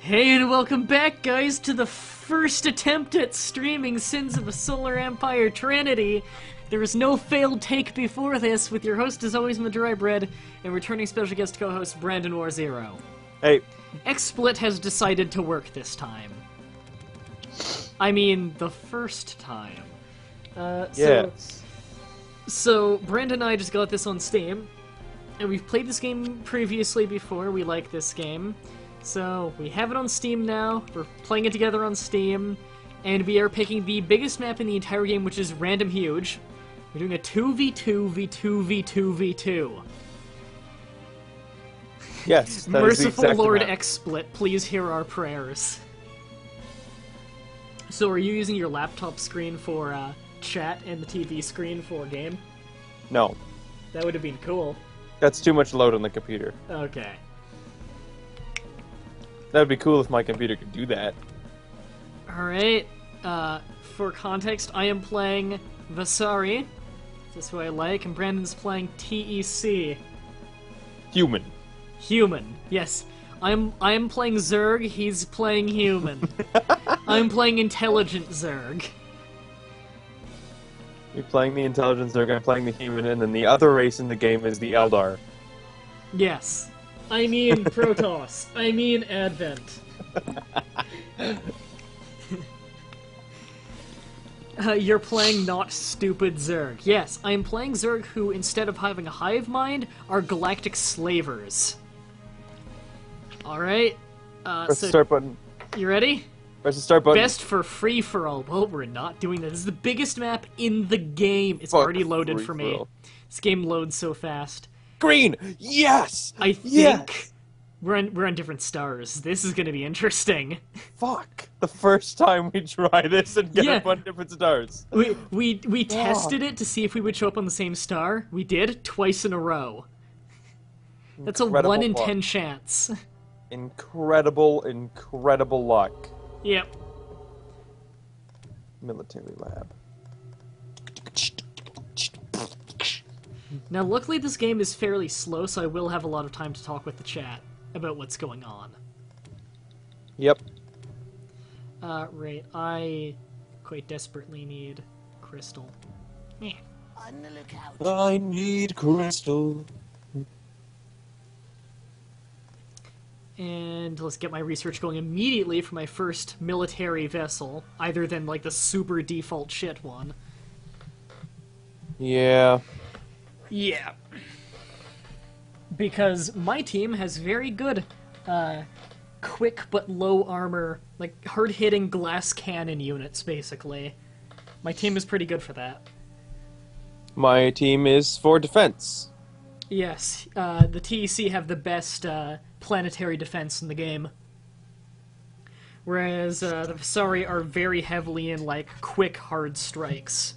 Hey and welcome back, guys, to the first attempt at streaming Sins of a Solar Empire Trinity. There was no failed take before this, with your host as always, Mah-Dry-Bread, and returning special guest co-host Brandon War Zero. Hey. XSplit has decided to work this time. I mean, the first time. Yes. So, Brandon and I just got this on Steam, and we've played this game previously before. We like this game. So, we have it on Steam now, we're playing it together on Steam, and we are picking the biggest map in the entire game, which is Random Huge. We're doing a 2v2 v2 v2 v2. Yes, that Merciful is the exact Lord amount. XSplit, please hear our prayers. So, are you using your laptop screen for chat and the TV screen for game? No, That would have been cool. that's too much load on the computer. Okay. That would be cool if my computer could do that. Alright, for context, I am playing Vasari. That's who I like, and Brandon's playing TEC. Human. Human, yes. I'm playing Zerg, he's playing human. I'm playing intelligent Zerg. You're playing the intelligence Zerg, I'm playing the human, and then the other race in the game is the Eldar. Yes. I mean Protoss. I mean Advent. You're playing not stupid Zerg. Yes, I am playing Zerg who, instead of having a hive mind, are galactic slavers. Alright. Press So the start button. you ready? Press the start button. Best for free-for-all. Well, we're not doing that. This is the biggest map in the game. It's Fuck already loaded for me. free-for-all. This game loads so fast. Green! Yes! I think Yes! we're on different stars. This is going to be interesting. Fuck! The first time we try this and get Yeah. up on different stars. We tested it to see if we would show up on the same star. We did twice in a row. That's a Incredible 1 in luck. 10 chance. Incredible, incredible luck. Yep. Military lab. Now, luckily this game is fairly slow, so I will have a lot of time to talk with the chat about what's going on. Yep. Right, I quite desperately need crystal. Yeah. On the lookout. I need crystal. And let's get my research going immediately for my first military vessel, either than, like, the super default shit one. Yeah. Yeah. Because my team has very good, quick but low armor, like, hard-hitting glass cannon units, basically. My team is pretty good for that. My team is for defense. Yes, the TEC have the best, planetary defense in the game. Whereas, the Vasari are very heavily in, like, quick, hard strikes.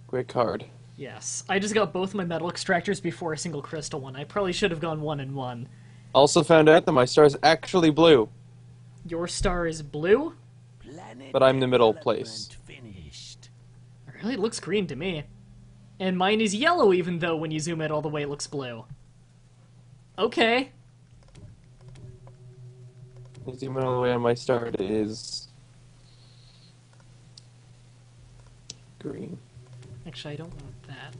Quick card. Yes. I just got both my metal extractors before a single crystal one. I probably should have gone 1 and 1. Also found out that my star is actually blue, Your star is blue? Planet but I'm the middle development place. Finished. Really? It looks green to me. And mine is yellow, even though when you zoom it all the way it looks blue. Okay. Zooming all the way on my star, it is green. Actually, I don't want that.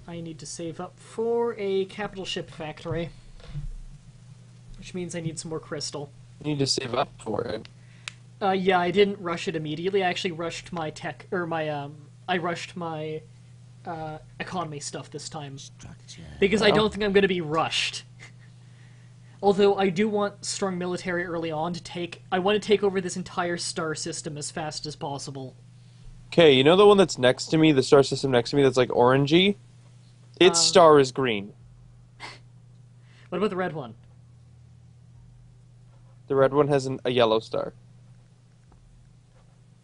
I need to save up for a capital ship factory. Which means I need some more crystal. You need to save up for it. Yeah, I didn't rush it immediately. I actually rushed my tech, or my, I rushed my, economy stuff this time. Structure. Because I Well. don't think I'm going to be rushed. Although I do want strong military early on to take... I want to take over this entire star system as fast as possible. Okay, you know the one that's next to me, the star system next to me that's like orangey? Its star is green. What about the red one? The red one has a yellow star.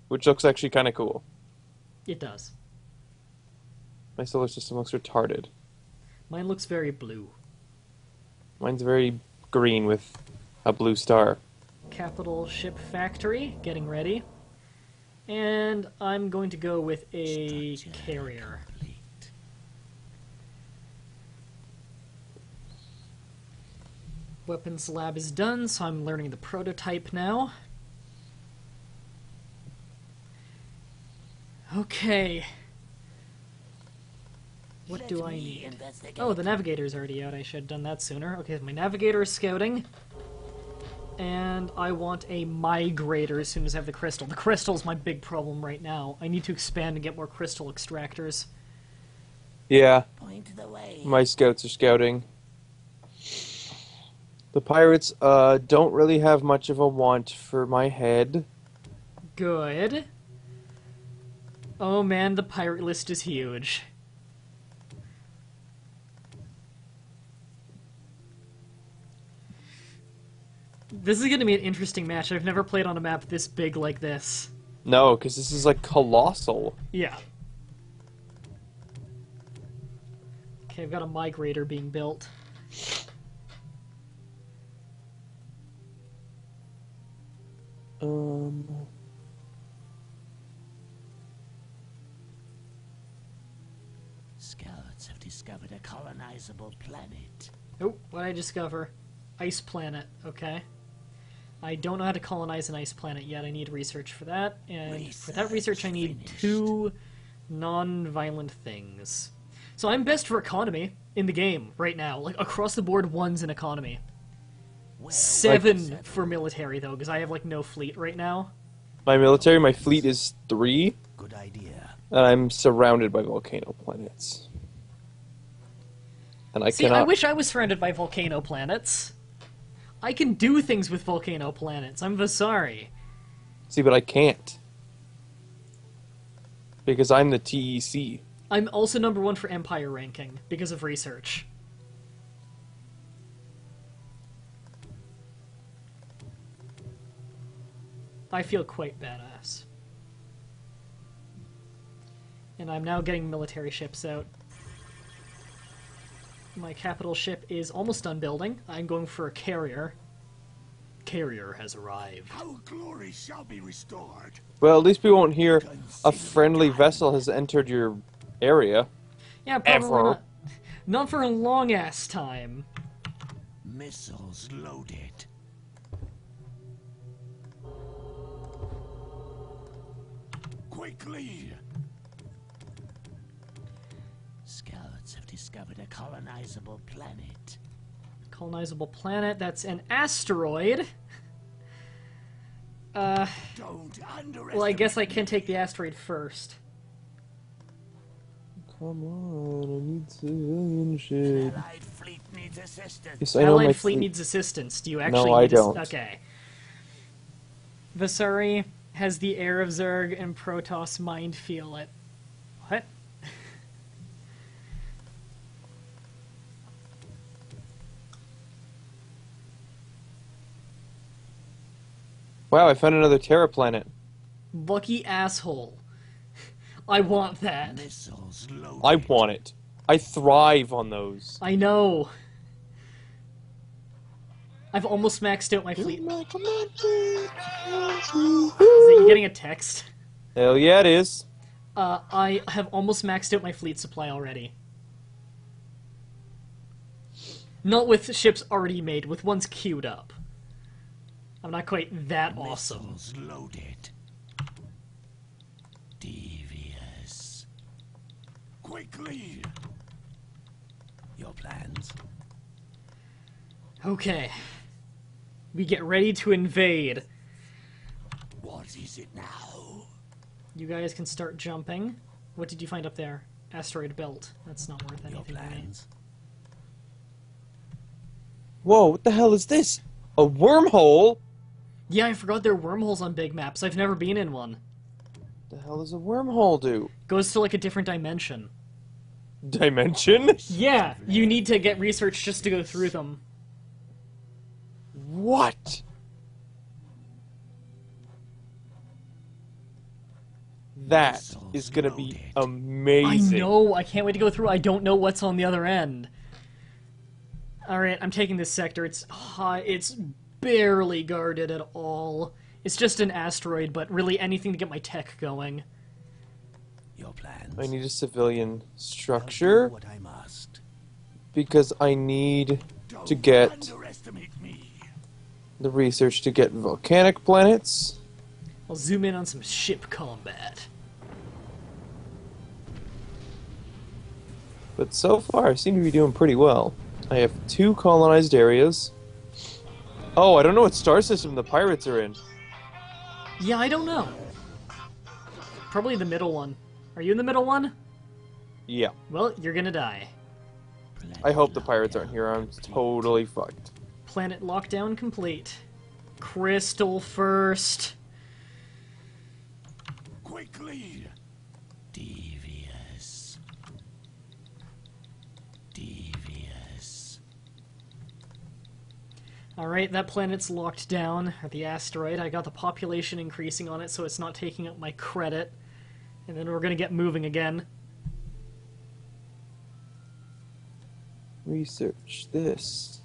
Which looks actually kind of cool. It does. My solar system looks retarded. Mine looks very blue. Mine's very green with a blue star. Capital ship factory, getting ready. And I'm going to go with a carrier. Complete. Weapons lab is done, so I'm learning the prototype now. Okay. What do I need? Investigate. Oh, the navigator's already out. I should have done that sooner. Okay, my navigator is scouting. And I want a migrator as soon as I have the crystal. The crystal's my big problem right now. I need to expand and get more crystal extractors. Yeah, Point the way. my scouts are scouting. The pirates don't really have much of a want for my head. Good. Oh man, the pirate list is huge. This is going to be an interesting match. I've never played on a map this big like this. No, because this is like colossal. Yeah. Okay, I've got a migrator being built. Scouts have discovered a colonizable planet. Oh, what did I discover? Ice planet, okay. I don't know how to colonize an ice planet yet. I need research for that. And for that research, I need Finished. 2 non-violent things. So I'm best for economy in the game right now. Like, across the board, 1's in economy. Well, 7 for military, though, because I have, like, no fleet right now. My military, my fleet is 3, good idea. and I'm surrounded by volcano planets. And I See, cannot. I wish I was surrounded by volcano planets. I can do things with volcano planets. I'm Vasari. See, but I can't. Because I'm the TEC. I'm also number 1 for Empire ranking, because of research. I feel quite badass. And I'm now getting military ships out. My capital ship is almost done building. I'm going for a carrier. Carrier has arrived. Our glory shall be restored. Well, at least we won't hear a friendly vessel has entered your area. Yeah, probably Ever. not. Not for a long-ass time. Missiles loaded. Quickly. Scouts have discovered a colonizable planet. Colonizable planet, that's an asteroid. Don't underestimate. Well, I guess I can take the asteroid first. Come on, I need civilian shit. Allied fleet needs assistance. Yes, I know my Allied fleet needs assistance. Do you actually No, I need don't. Okay. Vasari has the air of Zerg and Protoss mind feel it. What? Wow, I found another Terra planet. Lucky asshole. I want that. Missiles loaded. I want it. I thrive on those. I know. I've almost maxed out my fleet. Is it you getting a text? Hell yeah, it is. I have almost maxed out my fleet supply already. Not with ships already made, with ones queued up. I'm not quite that awesome. Missiles loaded. Devious. Quickly. Your plans? Okay. We get ready to invade. What is it now? You guys can start jumping. What did you find up there? Asteroid belt. That's not worth Your anything to me. plans? Whoa, what the hell is this? A wormhole? Yeah, I forgot there are wormholes on big maps. I've never been in one. The hell does a wormhole do? Goes to like a different dimension. Dimension? Yeah, you need to get research just to go through them. What? That is gonna be I amazing. know, I can't wait to go through. I don't know what's on the other end. Alright, I'm taking this sector. It's high, it's barely guarded at all. It's just an asteroid, but really anything to get my tech going. Your plans? I need a civilian I'll do structure what I must. because I need Don't to get underestimate the research to get volcanic planets. I'll zoom in on some ship combat. But so far, I seem to be doing pretty well. I have 2 colonized areas. Oh, I don't know what star system the pirates are in. Yeah, I don't know. Probably the middle one. Are you in the middle one? Yeah. Well, you're gonna die. I hope the pirates aren't here. I'm totally fucked. Planet lockdown complete. Crystal first. Quickly. Devious. Devious. Alright, that planet's locked down. The asteroid. I got the population increasing on it so it's not taking up my credit. And then we're gonna get moving again. Research this.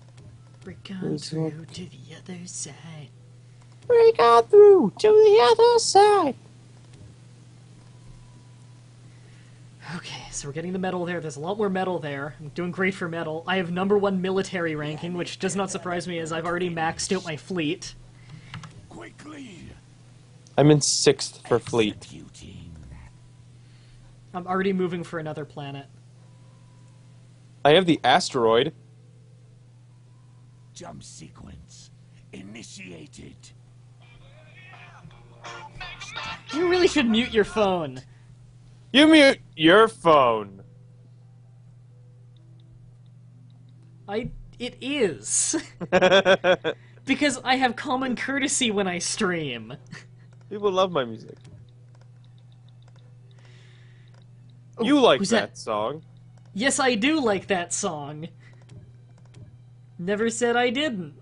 Break on through to the other side. Break on through to the other side. Okay, so we're getting the metal there. There's a lot more metal there. I'm doing great for metal. I have #1 military ranking, which does not surprise me as I've already maxed out my fleet. Quickly. I'm in 6th for fleet. Executing. I'm already moving for another planet. I have the asteroid. Jump sequence initiated. You really should mute your phone. You mute your phone. It is. Because I have common courtesy when I stream. People love my music. Oh, You like who's that song. Yes, I do like that song. Never said I didn't.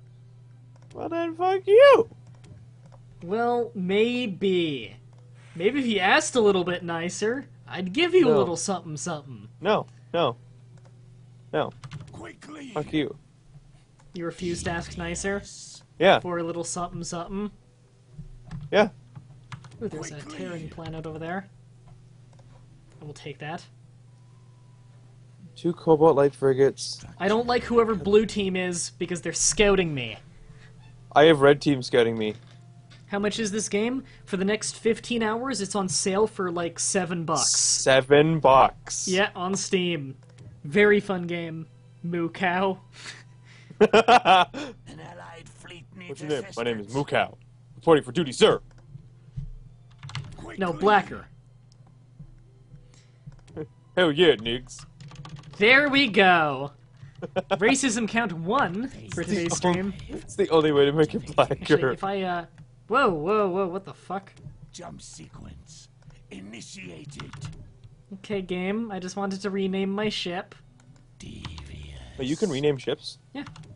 Well then, fuck you. Well, maybe. Maybe if you asked a little bit nicer, I'd give you a No. little something something. No, no, no. Quickly. Fuck you. You refuse to ask nicer? Yeah, For a little something something? yeah. Ooh, there's a Terran planet over there. I will take that. 2 cobalt light frigates. I don't like whoever blue team is because they're scouting me. I have red team scouting me. How much is this game? For the next 15 hours, it's on sale for like $7. $7. Yeah, on Steam. Very fun game. Moo cow. An allied fleet needs What's your name? My name is assistance. Mukow. Reporting for duty, sir. No, Quickly. Blacker. Hell yeah, niggas. There we go. Racism count 1 for today's stream. It's the only way to make it blacker. Actually, if I, Whoa, whoa, whoa, what the fuck? Jump sequence initiated. Okay, game, I just wanted to rename my ship. Devious. Wait, you can rename ships?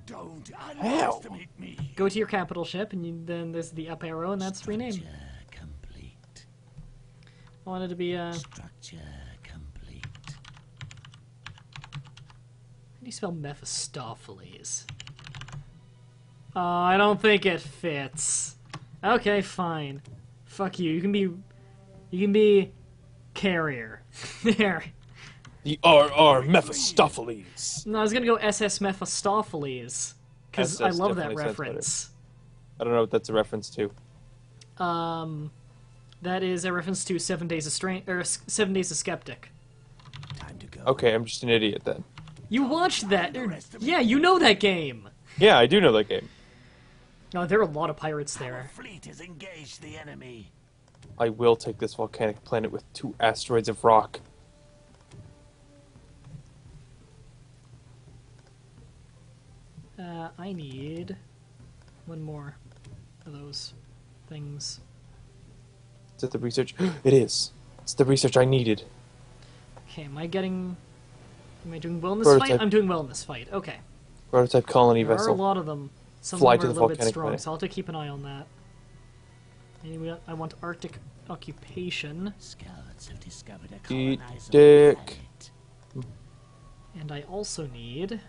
Don't underestimate me. Go to your capital ship, and then there's the up arrow, and that's rename. Structure complete. I wanted to be, Structure complete. How do you spell Mephistopheles? Oh, I don't think it fits. Okay, fine. Fuck you. You can be carrier. There. The R.R. Mephistopheles. No, I was gonna go SS Mephistopheles because I SS love that definitely sounds better. reference. I don't know what that's a reference to. That is a reference to 7 Days of 7 Days of Skeptic. Time to go. Okay, I'm just an idiot then. You watched that? Yeah, you know that game. Yeah, I do know that game. No, there are a lot of pirates Our there. fleet has engaged the enemy. I will take this volcanic planet with 2 asteroids of rock. I need 1 more of those things. Is it the research? It is. It's the research I needed. Okay, am I doing well in this fight? Prototype. I'm doing well in this fight. Okay. Prototype colony There are a vessel. lot of them. Some Fly of to them are the a little bit volcanic strong, planet. so I'll have to keep an eye on that. Anyway, I want Arctic occupation, Scouts have discovered a Eat colonizable dick. planet. and I also need...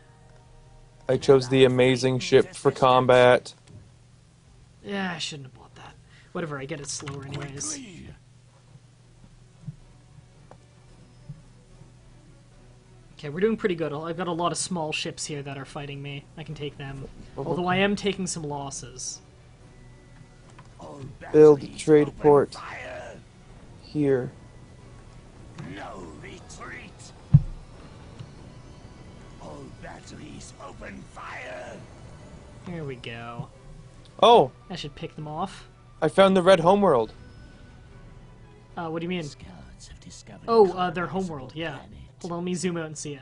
I chose the amazing ship for combat. Yeah, I shouldn't have bought that. Whatever, I get it slower anyways. Quickly. Okay, we're doing pretty good. I've got a lot of small ships here that are fighting me. I can take them. Although I am taking some losses. All Build batteries trade open port. Fire. Here. No retreat. All batteries open fire. Here we go. Oh, I should pick them off. I found the red homeworld. What do you mean? Scouts have discovered Oh, a their colonizable homeworld, yeah. planet. Hold on, let me zoom out and see it.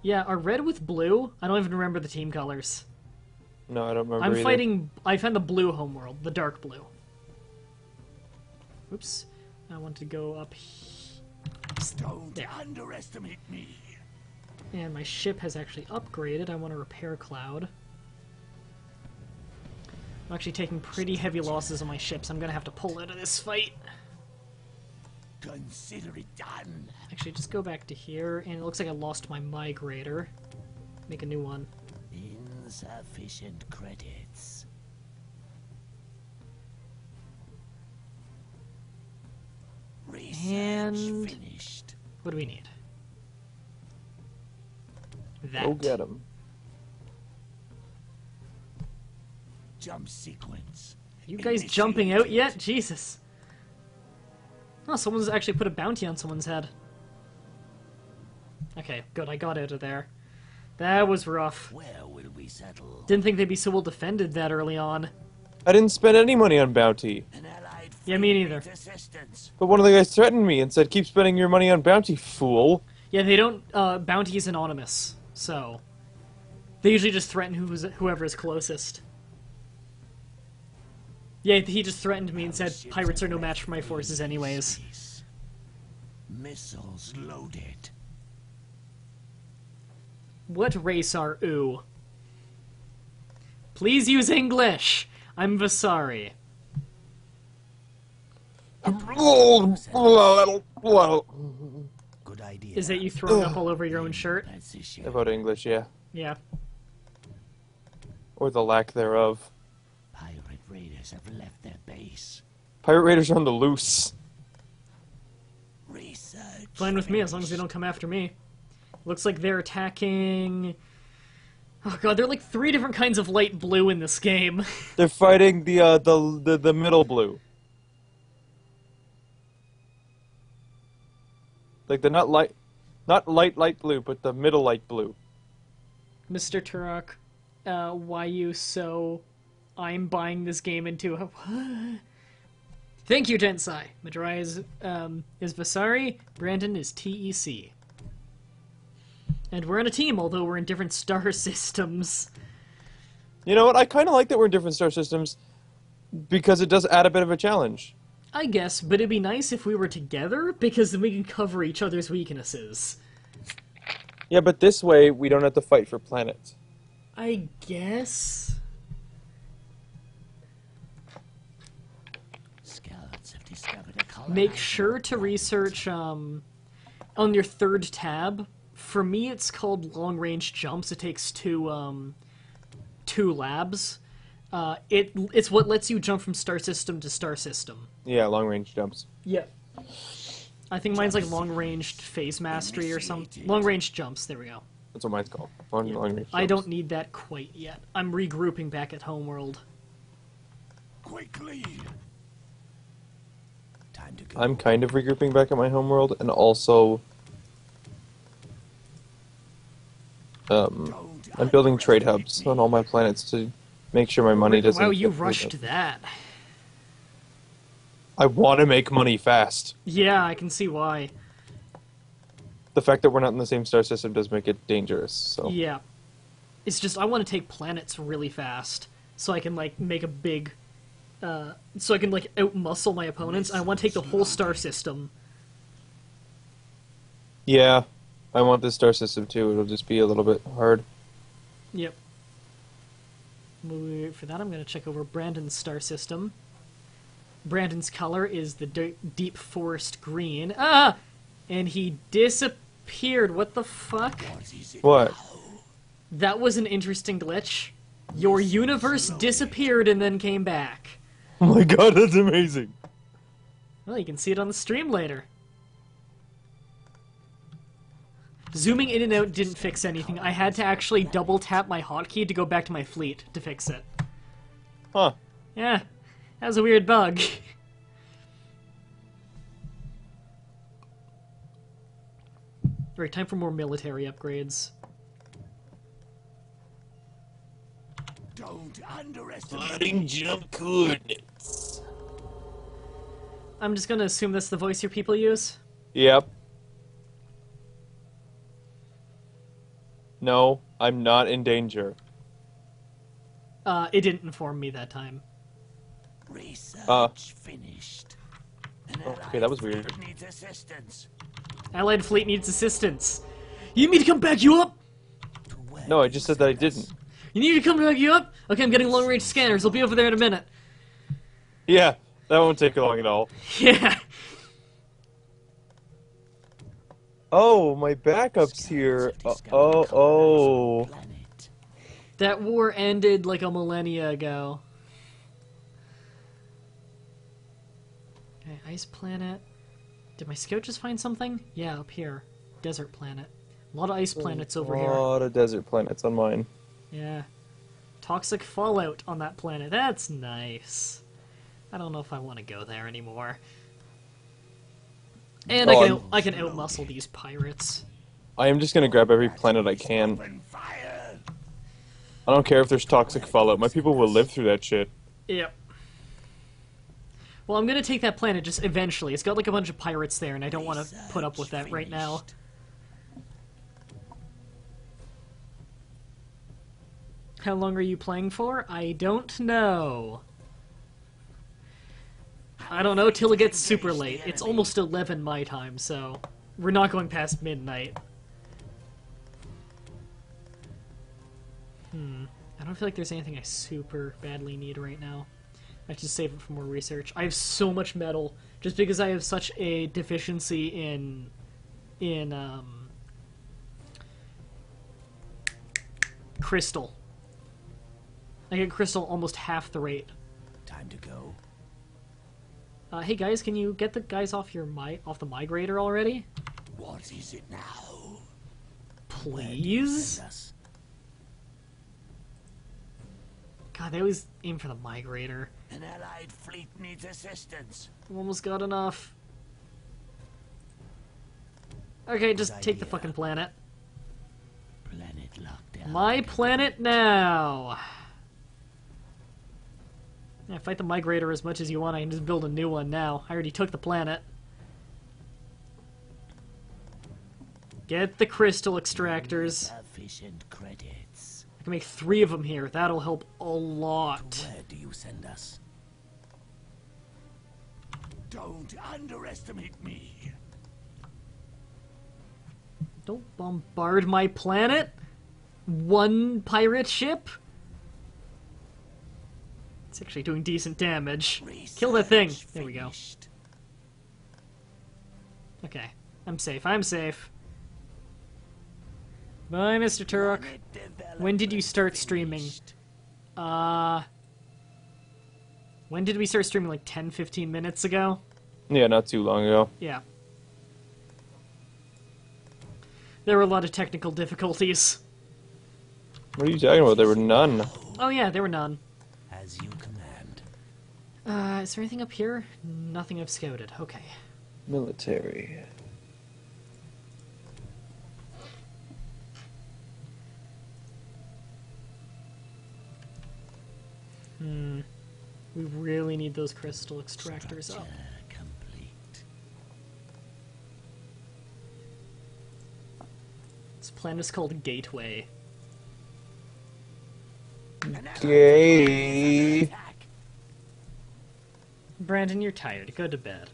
Yeah, are red with blue? I don't even remember the team colors. No, I don't remember I'm either. fighting... I found the blue homeworld, the dark blue. Oops. I want to go up here. Don't There. underestimate me. And my ship has actually upgraded. I want to repair cloud. I'm actually taking pretty heavy losses on my ships. I'm going to have to pull out of this fight. Consider it done. Actually, just go back to here, and it looks like I lost my migrator. Make a new one. Insufficient credits. Research And- finished. What do we need? That. Go get him. Jump sequence. You guys jumping out yet? Jesus. Oh, someone's actually put a bounty on someone's head. Okay, good. I got out of there. That was rough. Where will we settle? Didn't think they'd be so well defended that early on. I didn't spend any money on bounty. An allied Yeah, me neither. fleet assistance. But one of the guys threatened me and said, keep spending your money on bounty, fool. Yeah, they don't. Bounty is anonymous, so they usually just threaten whoever is closest. Yeah, he just threatened me and said pirates are no match for my forces, anyways. Missiles loaded. What race are ooh? Please use English. I'm Vasari. Good idea. Is that you throwing up all over your own shirt? Position. About English, yeah. Yeah. Or the lack thereof. Pirate raiders have left their base. Pirate raiders are on the loose. Research. Fine with me as long as they don't come after me. Looks like they're attacking. Oh god, there are like 3 different kinds of light blue in this game. They're fighting the middle blue. Like the not light blue, but the middle light blue. Mr. Turok, why you so... I'm buying this game into a... What? Thank you, Tensai. Mah-Dry is Vasari, Brandon is TEC. And we're in a team, although we're in different star systems. You know what? I kind of like that we're in different star systems because it does add a bit of a challenge. I guess, but it'd be nice if we were together, because then we can cover each other's weaknesses. Yeah, but this way we don't have to fight for planets. I guess... Scouts have discovered a colonizable Make sure to planet. research, on your 3rd tab. For me, it's called long-range jumps. It takes 2 labs. It's what lets you jump from star system to star system. Yeah, long range jumps. Yeah. I think mine's like long-range phase mastery or something. Long-range jumps, there we go. That's what mine's called. Long range I jumps. don't need that quite yet. I'm regrouping back at Homeworld. Quickly. Time to go. I'm kind of regrouping back at my homeworld, and also I'm building trade hubs on all my planets to make sure my money doesn't. Wow, you get rushed that. I want to make money fast. Yeah, I can see why. The fact that we're not in the same star system does make it dangerous. So Yeah. It's just, I want to take planets really fast, so I can, like, make a big... so I can, like, out-muscle my opponents. I want to take the whole star system. yeah, I want this star system too. It'll just be a little bit hard. Yep. While we wait for that, I'm going to check over Brandon's star system. Brandon's color is the deep forest green. Ah! And he disappeared. What the fuck? What? That was an interesting glitch. Your universe disappeared and then came back. Oh my god, that's amazing. Well, you can see it on the stream later. Zooming in and out didn't fix anything. I had to actually double tap my hotkey to go back to my fleet to fix it. Huh. Yeah, that was a weird bug. Right, time for more military upgrades. Don't underestimate. Floating jump coordinates. I'm just gonna assume that's the voice your people use. Yep. No, I'm not in danger. It didn't inform me that time. Research finished. An Okay, that was weird. fleet needs assistance. Allied fleet needs assistance. You need me to come back you up? To where No, I do just you said that I send us? didn't. You need me to come back you up? Okay, I'm getting long-range scanners. I'll be over there in a minute. Yeah, that won't take long at all. Yeah. Oh, my backup's here. Oh. Planet. That war ended like a millennia ago. Okay, ice planet. Did my scout just find something? Yeah, up here. Desert planet. A lot of ice planets over A here. lot of desert planets on mine. Yeah. Toxic fallout on that planet. That's nice. I don't know if I want to go there anymore. And I can outmuscle these pirates. I am just gonna grab every planet I can. Open fire. I don't care if there's toxic fallout. My people will live through that shit. Yep. Well, I'm gonna take that planet just eventually. It's got like a bunch of pirates there, and I don't want to put up with that right now. Finished. How long are you playing for? I don't know. I don't know till it gets super late. It's almost 11 my time, so we're not going past midnight. I don't feel like there's anything I super badly need right now. I should save it for more research. I have so much metal just because I have such a deficiency in crystal. I get crystal almost half the rate. Time to go. Hey guys, can you get the guys off the migrator already? What is it now? Please? Send us. God, they always aim for the migrator. An allied fleet needs assistance. Almost got enough. Okay, just take the fucking planet. Planet lockdown. My planet now! Yeah, fight the migrator as much as you want. I can just build a new one now. I already took the planet. Get the crystal extractors. Sufficient credits. I can make 3 of them here. That'll help a lot. Where do you send us? Don't underestimate me. Don't bombard my planet. 1 pirate ship. It's actually doing decent damage. Kill that thing. Research There we go. finished. Okay. I'm safe. I'm safe. Bye, Mr. Turok. Planet When did you start development streaming? finished. When did we start streaming? Like 10, 15 minutes ago? Yeah, not too long ago. Yeah. There were a lot of technical difficulties. What are you talking about? There were none. Oh yeah, there were none. As you command. Is there anything up here? Nothing I've scouted. Okay. Military. We really need those crystal extractors up. Structure complete. This planet is called Gateway. Gay. Attack. Brandon, you're tired. Go to bed.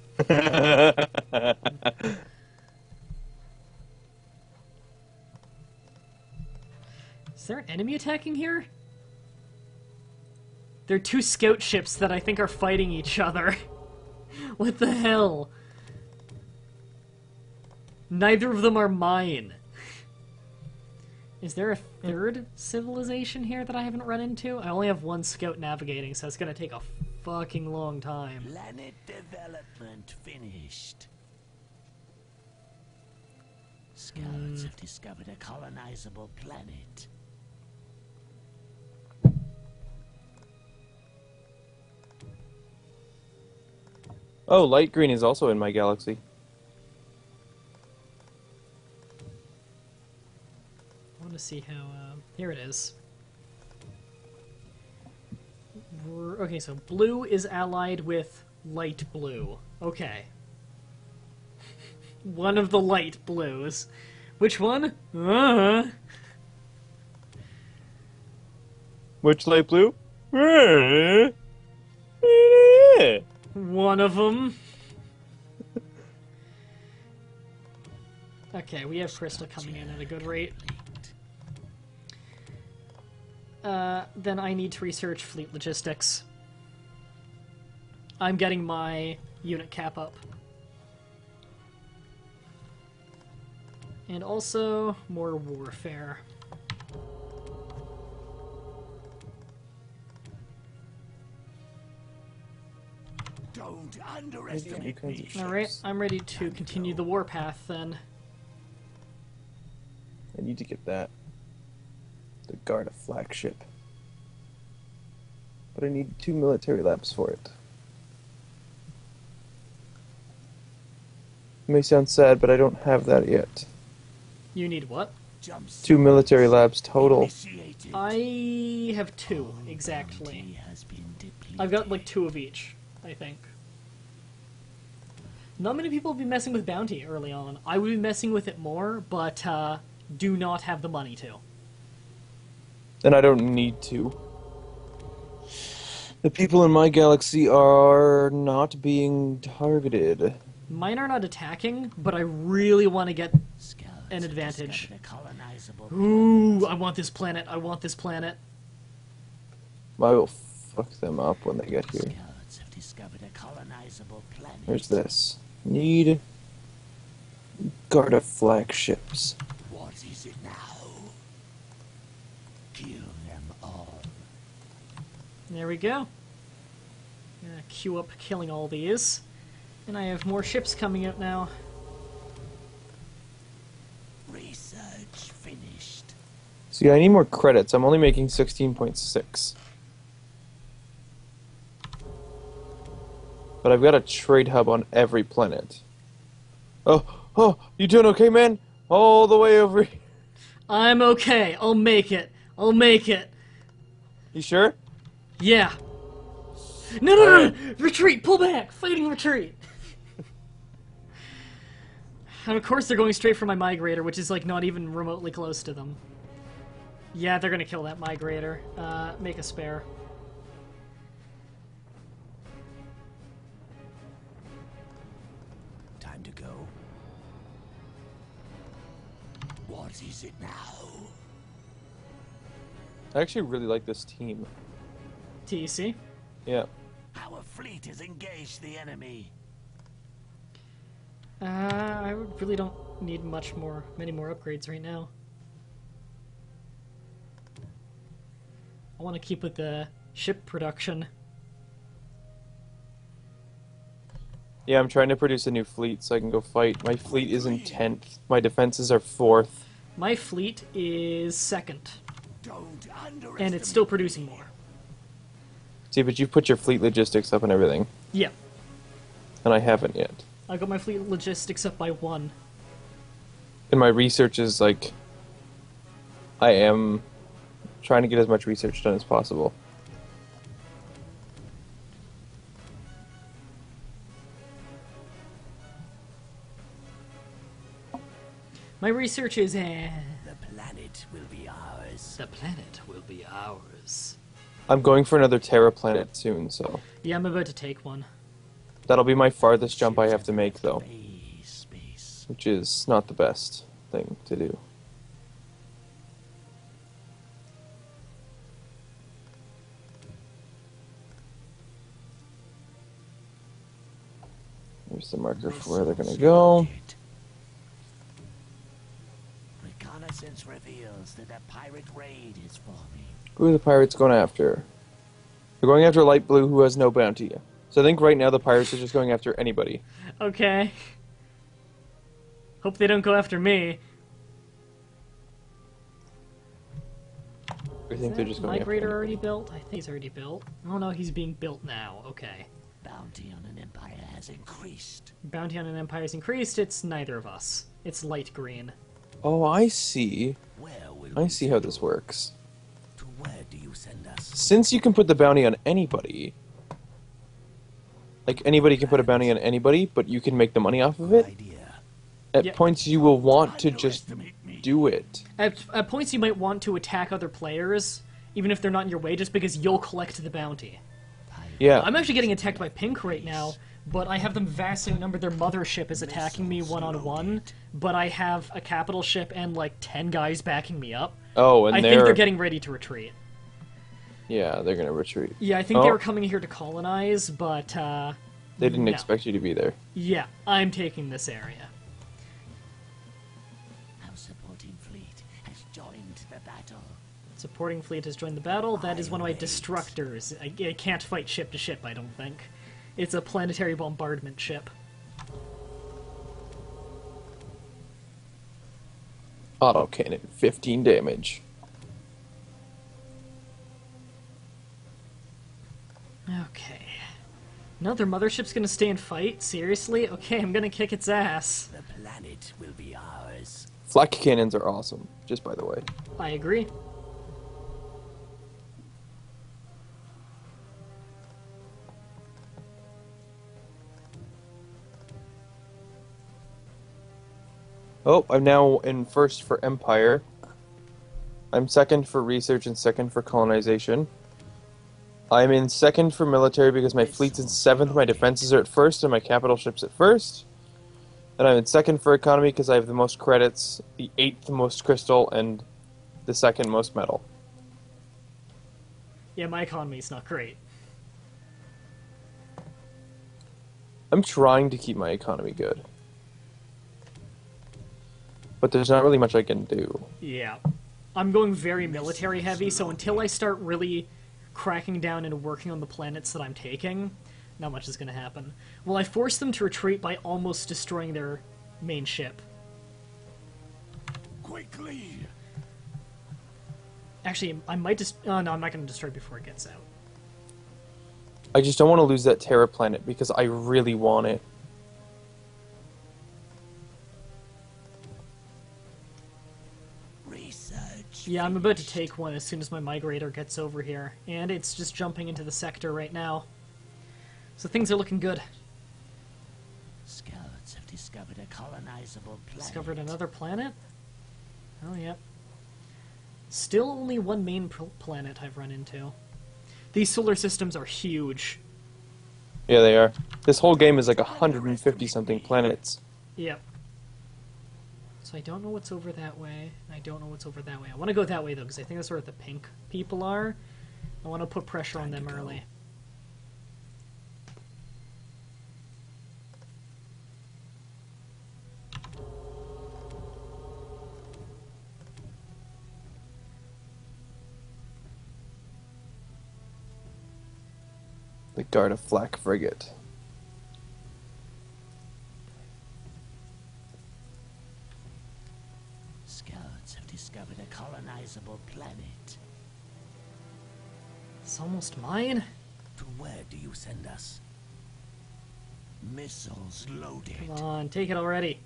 Is there an enemy attacking here? There are 2 scout ships that I think are fighting each other. What the hell? Neither of them are mine. Is there a 3rd civilization here that I haven't run into? I only have 1 scout navigating, so it's gonna take a fucking long time. Planet development finished. Scouts have discovered a colonizable planet. Oh, light green is also in my galaxy. I want to see how. Here it is. Okay, so blue is allied with light blue. Okay. One of the light blues. Which one? Which light blue? One of them. Okay, we have Crystal coming in at a good rate. Then I need to research fleet logistics. I'm getting my unit cap up. And also, more warfare. Don't underestimate me. Alright, I'm ready to continue the warpath then. I need to get that. To guard a flagship. But I need 2 military labs for it. It may sound sad, but I don't have that yet. You need what? 2 military labs total. I have 2, exactly. I've got like 2 of each, I think. Not many people have been messing with bounty early on. I would be messing with it more, but do not have the money to. And I don't need to. The people in my galaxy are not being targeted. Mine are not attacking, but I really want to get an advantage. Ooh, I want this planet. I want this planet. I will fuck them up when they get here. Scouts have discovered a colonizable planet. There's this. Need guard of flagships. What is it now? Kill them all. There we go. Queue up killing all these. And I have more ships coming out now. Research finished. See, I need more credits. I'm only making 16.6. But I've got a trade hub on every planet. Oh, you doing okay, man? All the way over here. I'm okay. I'll make it. I'll make it. You sure? Yeah. No! Retreat! Pull back! Fighting retreat! And of course they're going straight for my migrator, which is like not even remotely close to them. Yeah, they're gonna kill that migrator. Make a spare. Time to go. What is it now? I actually really like this team. TC. Yeah. Our fleet has engaged the enemy. I really don't need many more upgrades right now. I want to keep with the ship production. Yeah, I'm trying to produce a new fleet so I can go fight. My fleet is in 10th. My defenses are 4th. My fleet is 2nd, Don't underestimate. and it's still producing more. See, but you've put your fleet logistics up and everything. Yeah, And I haven't yet. I got my fleet logistics up by 1. And my research is like... I am trying to get as much research done as possible. My research is The planet will be ours. the planet will be ours. I'm going for another Terra planet soon, so... Yeah, I'm about to take one. That'll be my farthest jump I have to make, though. Space. Which is not the best thing to do. Here's the marker for where they're gonna go. Reconnaissance reveals that a pirate raid is forming. Who are the pirates going after? They're going after Light Blue, who has no bounty. So I think right now the pirates are just going after anybody. Okay. Hope they don't go after me. I think they're just going after Migrator anybody. already built? I think he's already built. Oh no, he's being built now. Okay. Bounty on an empire has increased. Bounty on an empire's increased. It's neither of us. It's light green. Oh, I see. Where will I we see how this works. To where do you send us? Since you can put the bounty on anybody, like anybody can put a bounty on anybody, but you can make the money off of Good it, idea. at Yep. points you will want to just Underestimate me. do it. At points, you might want to attack other players, even if they're not in your way, just because you'll collect the bounty. Yeah. I'm actually getting attacked by Pink right now, but I have them vastly outnumbered. Their mothership is attacking me one-on-one, but I have a capital ship and like 10 guys backing me up. Oh, and I think they're getting ready to retreat. Yeah, they're gonna retreat. Yeah, I think they Oh. were coming here to colonize, but They didn't no. expect you to be there. Yeah, I'm taking this area. Our supporting fleet has joined the battle. Supporting fleet has joined the battle. That is one of my destructors. I can't fight ship to ship, I don't think. It's a planetary bombardment ship. Auto cannon, 15 damage. Okay. No, their mothership's gonna stay and fight? Seriously? Okay, I'm gonna kick its ass. The planet will be ours. Flak cannons are awesome, just by the way. I agree. Oh, I'm now in first for Empire. I'm second for research and second for colonization. I'm in second for military because my fleet's in seventh, my defenses are at first, and my capital ship's at first. And I'm in second for economy because I have the most credits, the 8th most crystal, and the 2nd most metal. Yeah, my economy's not great. I'm trying to keep my economy good. But there's not really much I can do. Yeah. I'm going very military heavy, so until I start really cracking down and working on the planets that I'm taking, not much is going to happen. Well, I forced them to retreat by almost destroying their main ship. Quickly! Actually, I might just... Oh, no, I'm not going to destroy it before it gets out. I just don't want to lose that Terra planet because I really want it. Research. Yeah, I'm about to take one as soon as my migrator gets over here. And it's just jumping into the sector right now. So things are looking good. Scouts have discovered a colonizable planet. Discovered another planet? Oh, yep. Still only one main planet I've run into. These solar systems are huge. Yeah, they are. This whole game is like 150 something planets. Yep. So I don't know what's over that way. I don't know what's over that way. I want to go that way, though, because I think that's where the pink people are. I want to put pressure on them early. The guard a flak frigate. Scouts have discovered a colonizable planet. It's almost mine. To where do you send us? Missiles loaded. Come on, take it already.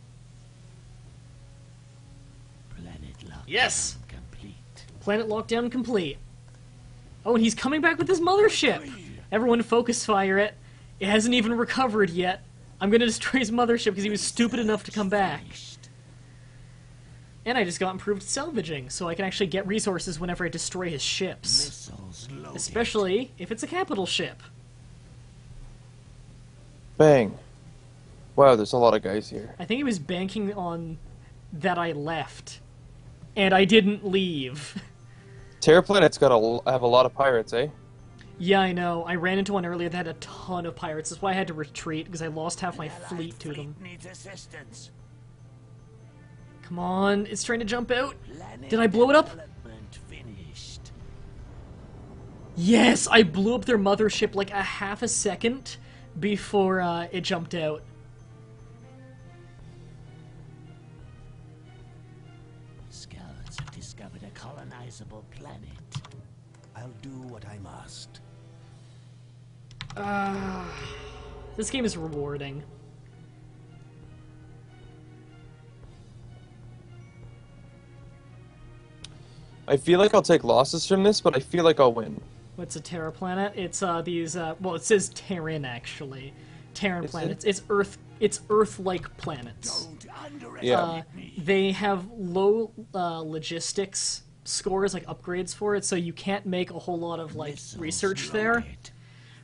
Planet lockdown Yes! complete. Planet lockdown complete. Oh, and he's coming back with his mothership! Everyone focus fire it. It hasn't even recovered yet. I'm gonna destroy his mothership because he was stupid enough to come back. And I just got improved salvaging, so I can actually get resources whenever I destroy his ships. Missiles loaded. Especially if it's a capital ship. Bang. Wow, there's a lot of guys here. I think he was banking on that I left. And I didn't leave. Terra planet's got have a lot of pirates, eh? Yeah, I know. I ran into one earlier that had a ton of pirates. That's why I had to retreat, because I lost half my Allied fleet to them. needs assistance. Come on, it's trying to jump out. Planet Did I blow it up? development finished. Yes, I blew up their mothership like a half a second before it jumped out. Scouts have discovered a colonizable planet. I'll do what I must. This game is rewarding. I feel like I'll take losses from this, but I feel like I'll win. What's a Terra planet? It's these well, it says Terran actually. Terran Is planets. it? It's Earth-like planets. Don't underestimate Yeah. me. They have low logistics scores, like upgrades for it, so you can't make a whole lot of like Missiles research there. loaded.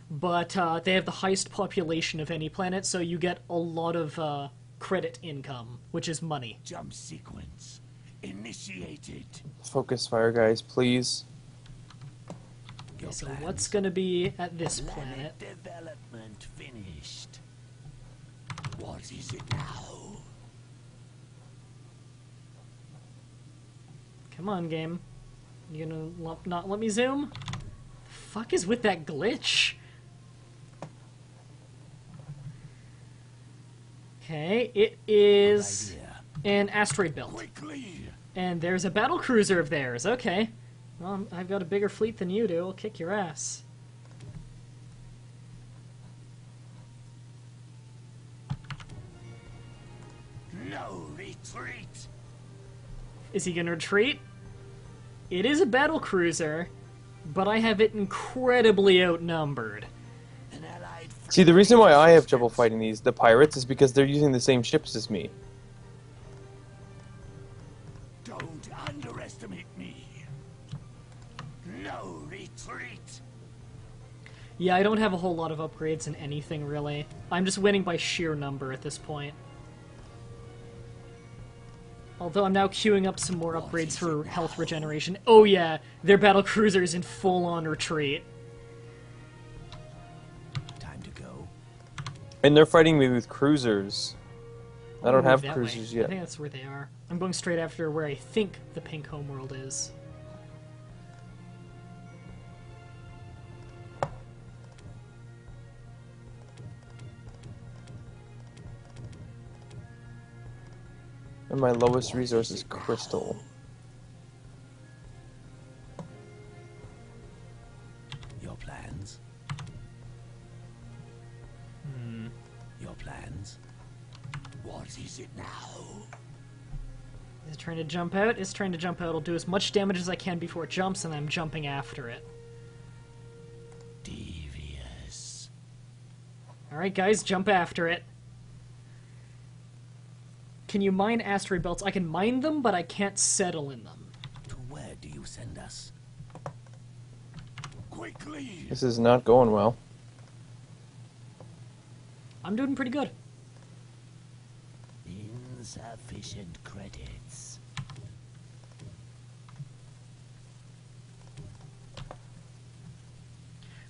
But they have the highest population of any planet, so you get a lot of credit income, which is money. Jump sequence initiated. Focus fire, guys, please. Your So plans. what's going to be at this planet? Planet development finished. What is it now? Come on, game. You gonna not let me zoom? The fuck is with that glitch? Okay, it is Idea. an asteroid belt. Quickly. And there's a battle cruiser of theirs. Okay. Well, I've got a bigger fleet than you do. I'll kick your ass. No retreat. Is he gonna retreat? It is a battle cruiser, but I have it incredibly outnumbered. An allied See, the reason why I have trouble resistance. fighting the pirates is because they're using the same ships as me. Don't underestimate me. No retreat. Yeah, I don't have a whole lot of upgrades in anything, really. I'm just winning by sheer number at this point. Although I'm now queuing up some more upgrades for health regeneration. Oh yeah, their battle cruiser's in full-on retreat. Time to go. And they're fighting me with cruisers. I don't I'll have move that cruisers way. I yet. think that's where they are. I'm going straight after where I think the pink homeworld is. And my lowest resource is crystal. Your plans. Your plans. What is it now? Is it trying to jump out? It's trying to jump out. I'll do as much damage as I can before it jumps, and I'm jumping after it. Devious. Alright, guys, jump after it. Can you mine asteroid belts? I can mine them, but I can't settle in them. To where do you send us? Quickly. This is not going well. I'm doing pretty good. Insufficient credits.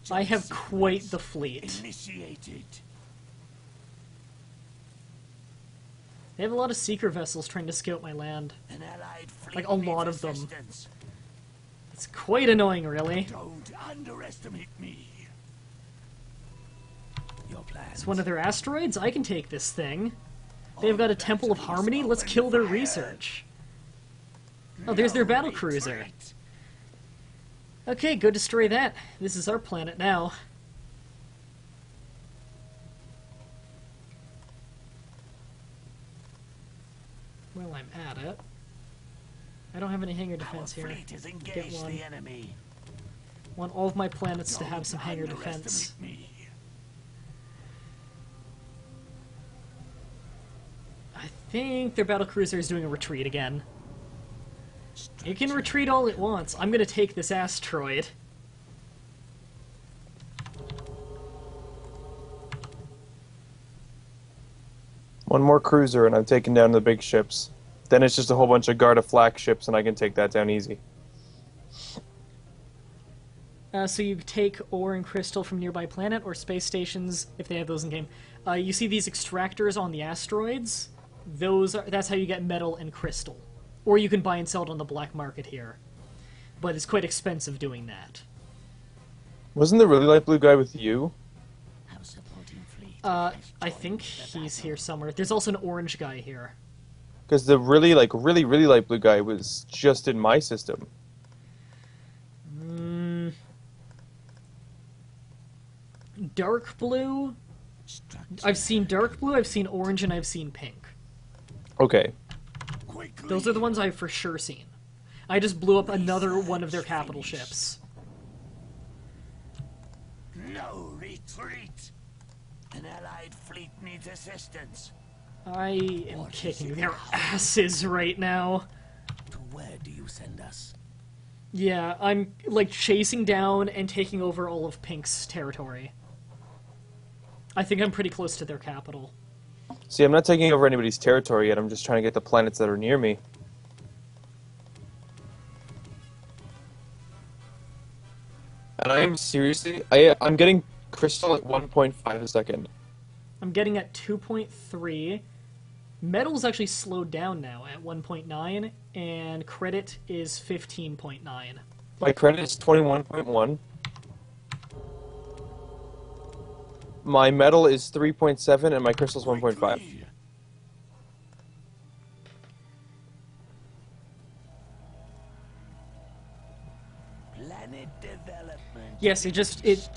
I have quite the fleet. Initiated. They have a lot of seeker vessels trying to scout my land. An allied fleet Like, a lot needs of them. assistance. It's quite annoying, really. Don't underestimate me. Your plans. It's one of their asteroids? I can take this thing. They've got a Temple of Harmony? Let's kill their research. Oh, there's their battle cruiser. Retreat. Okay, go destroy that. This is our planet now. Well, I'm at it. I don't have any hangar Our defense here. fleet has engaged one. the enemy. Want all of my planets to have some Don't hangar underestimate defense. me. I think their battlecruiser is doing a retreat again. It can retreat all it wants. I'm gonna take this asteroid. One more cruiser and I'm taking down the big ships. Then it's just a whole bunch of Garda flak ships and I can take that down easy. So you take ore and crystal from nearby planet or space stations, if they have those in game. You see these extractors on the asteroids? That's how you get metal and crystal. Or you can buy and sell it on the black market here. But it's quite expensive doing that. Wasn't the really light blue guy with you? Our supporting fleet I has think joined the he's battle. here somewhere. There's also an orange guy here. Because the really light blue guy was just in my system. dark blue. I've seen dark blue, I've seen orange, and I've seen pink. Okay. Those are the ones I've for sure seen. I just blew up another one of their capital ships. No retreat. An allied fleet needs assistance. I am kicking their asses right now. To where do you send us? Yeah, I'm, like, chasing down and taking over all of Pink's territory. I think I'm pretty close to their capital. See, I'm not taking over anybody's territory yet. I'm just trying to get the planets that are near me. And I am seriously... I'm getting crystal at 1.5 a second. I'm getting at 2.3. Metal's actually slowed down now at 1.9, and credit is 15.9. My credit is 21.1. My metal is 3.7, and my crystal's 1.5. Planet development. Yes,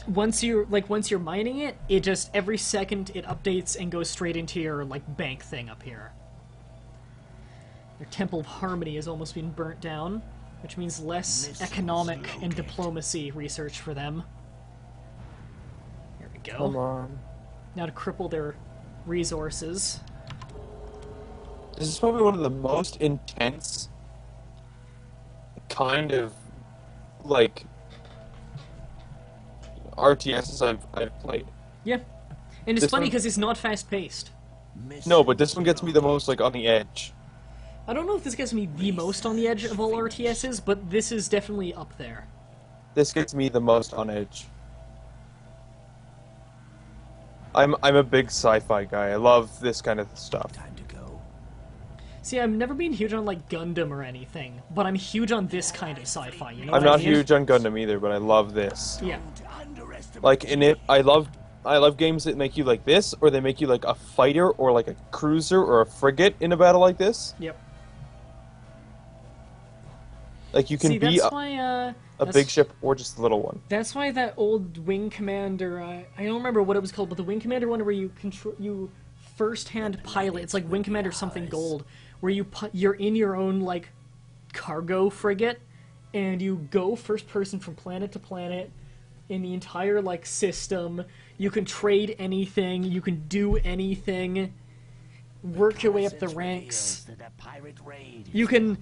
once you're mining it, it just every second it updates and goes straight into your like bank thing up here. Their Temple of Harmony has almost been burnt down, which means less economic and diplomacy research for them. Here we go. Come on. Now to cripple their resources. This is probably one of the most intense kind of, like, RTSs I've played. Yeah. And it's This funny one- because it's not fast-paced. No, but this one gets me the most, like, on the edge. I don't know if this gets me the most on the edge of all RTSs, but this is definitely up there. This gets me the most on edge. I'm a big sci-fi guy. I love this kind of stuff. Time to go. See, I've never been huge on, like, Gundam or anything, but I'm huge on this kind of sci-fi, you know I'm what I not mean? huge on Gundam either, but I love this. Yeah. Like, in it, I love games that make you like this, or they make you like a fighter, or like a cruiser, or a frigate in a battle like this. Yep. Like, you can See, be that's a why, big ship or just a little one. That's why that old Wing Commander, I don't remember what it was called, but the Wing Commander one where you first-hand pilot, it's like Wing Commander something gold, where you're in your own, like, cargo frigate, and you go first-person from planet to planet in the entire, like, system. You can trade anything, you can do anything, work your way up the ranks. You can...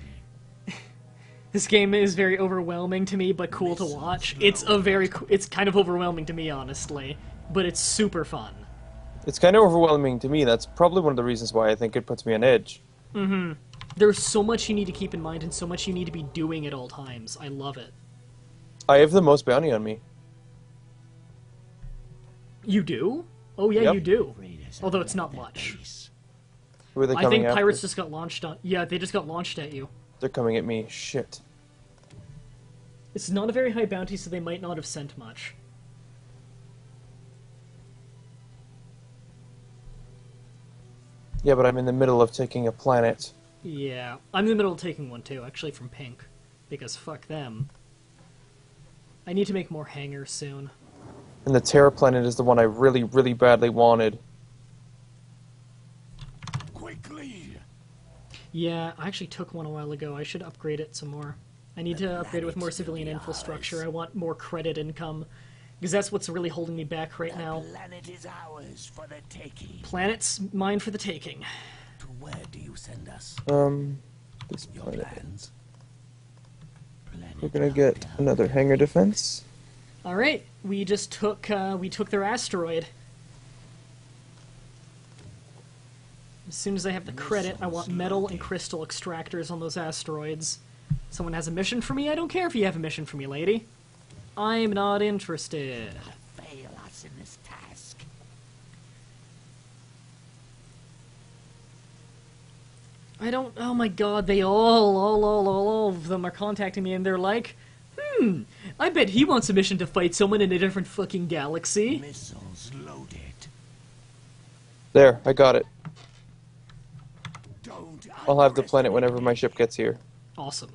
This game is very overwhelming to me, but cool to watch. It's kind of overwhelming to me, honestly, but it's super fun. It's kind of overwhelming to me. That's probably one of the reasons why I think it puts me on edge. Mm-hmm. There's so much you need to keep in mind and so much you need to be doing at all times. I love it. I have the most bounty on me. You do? Oh yeah, Yep. you do. Although it's not much. Who are they I coming think after? pirates just got launched on... Yeah, they just got launched at you. They're coming at me. Shit. It's not a very high bounty, so they might not have sent much. Yeah, but I'm in the middle of taking a planet. Yeah, I'm in the middle of taking one too, actually from Pink. Because fuck them. I need to make more hangars soon. And the Terra planet is the one I really, really badly wanted. Quickly. Yeah, I actually took one a while ago. I should upgrade it some more. I need to upgrade it with more civilian infrastructure. I want more credit income. Because that's what's really holding me back right now. Planet is ours for the taking. Planet's mine for the taking. To where do you send us? This Your planet. plans. We're gonna get another hangar defense. Alright, we just took, we took their asteroid. As soon as I have the credit, I want metal and crystal extractors on those asteroids. Someone has a mission for me? I don't care if you have a mission for me, lady. I'm not interested. Fail us in this task. I don't... Oh my god, they all of them are contacting me and they're like, I bet he wants a mission to fight someone in a different fucking galaxy. Missiles loaded. There, I got it. Don't I'll have the planet whenever my ship gets here. Awesome.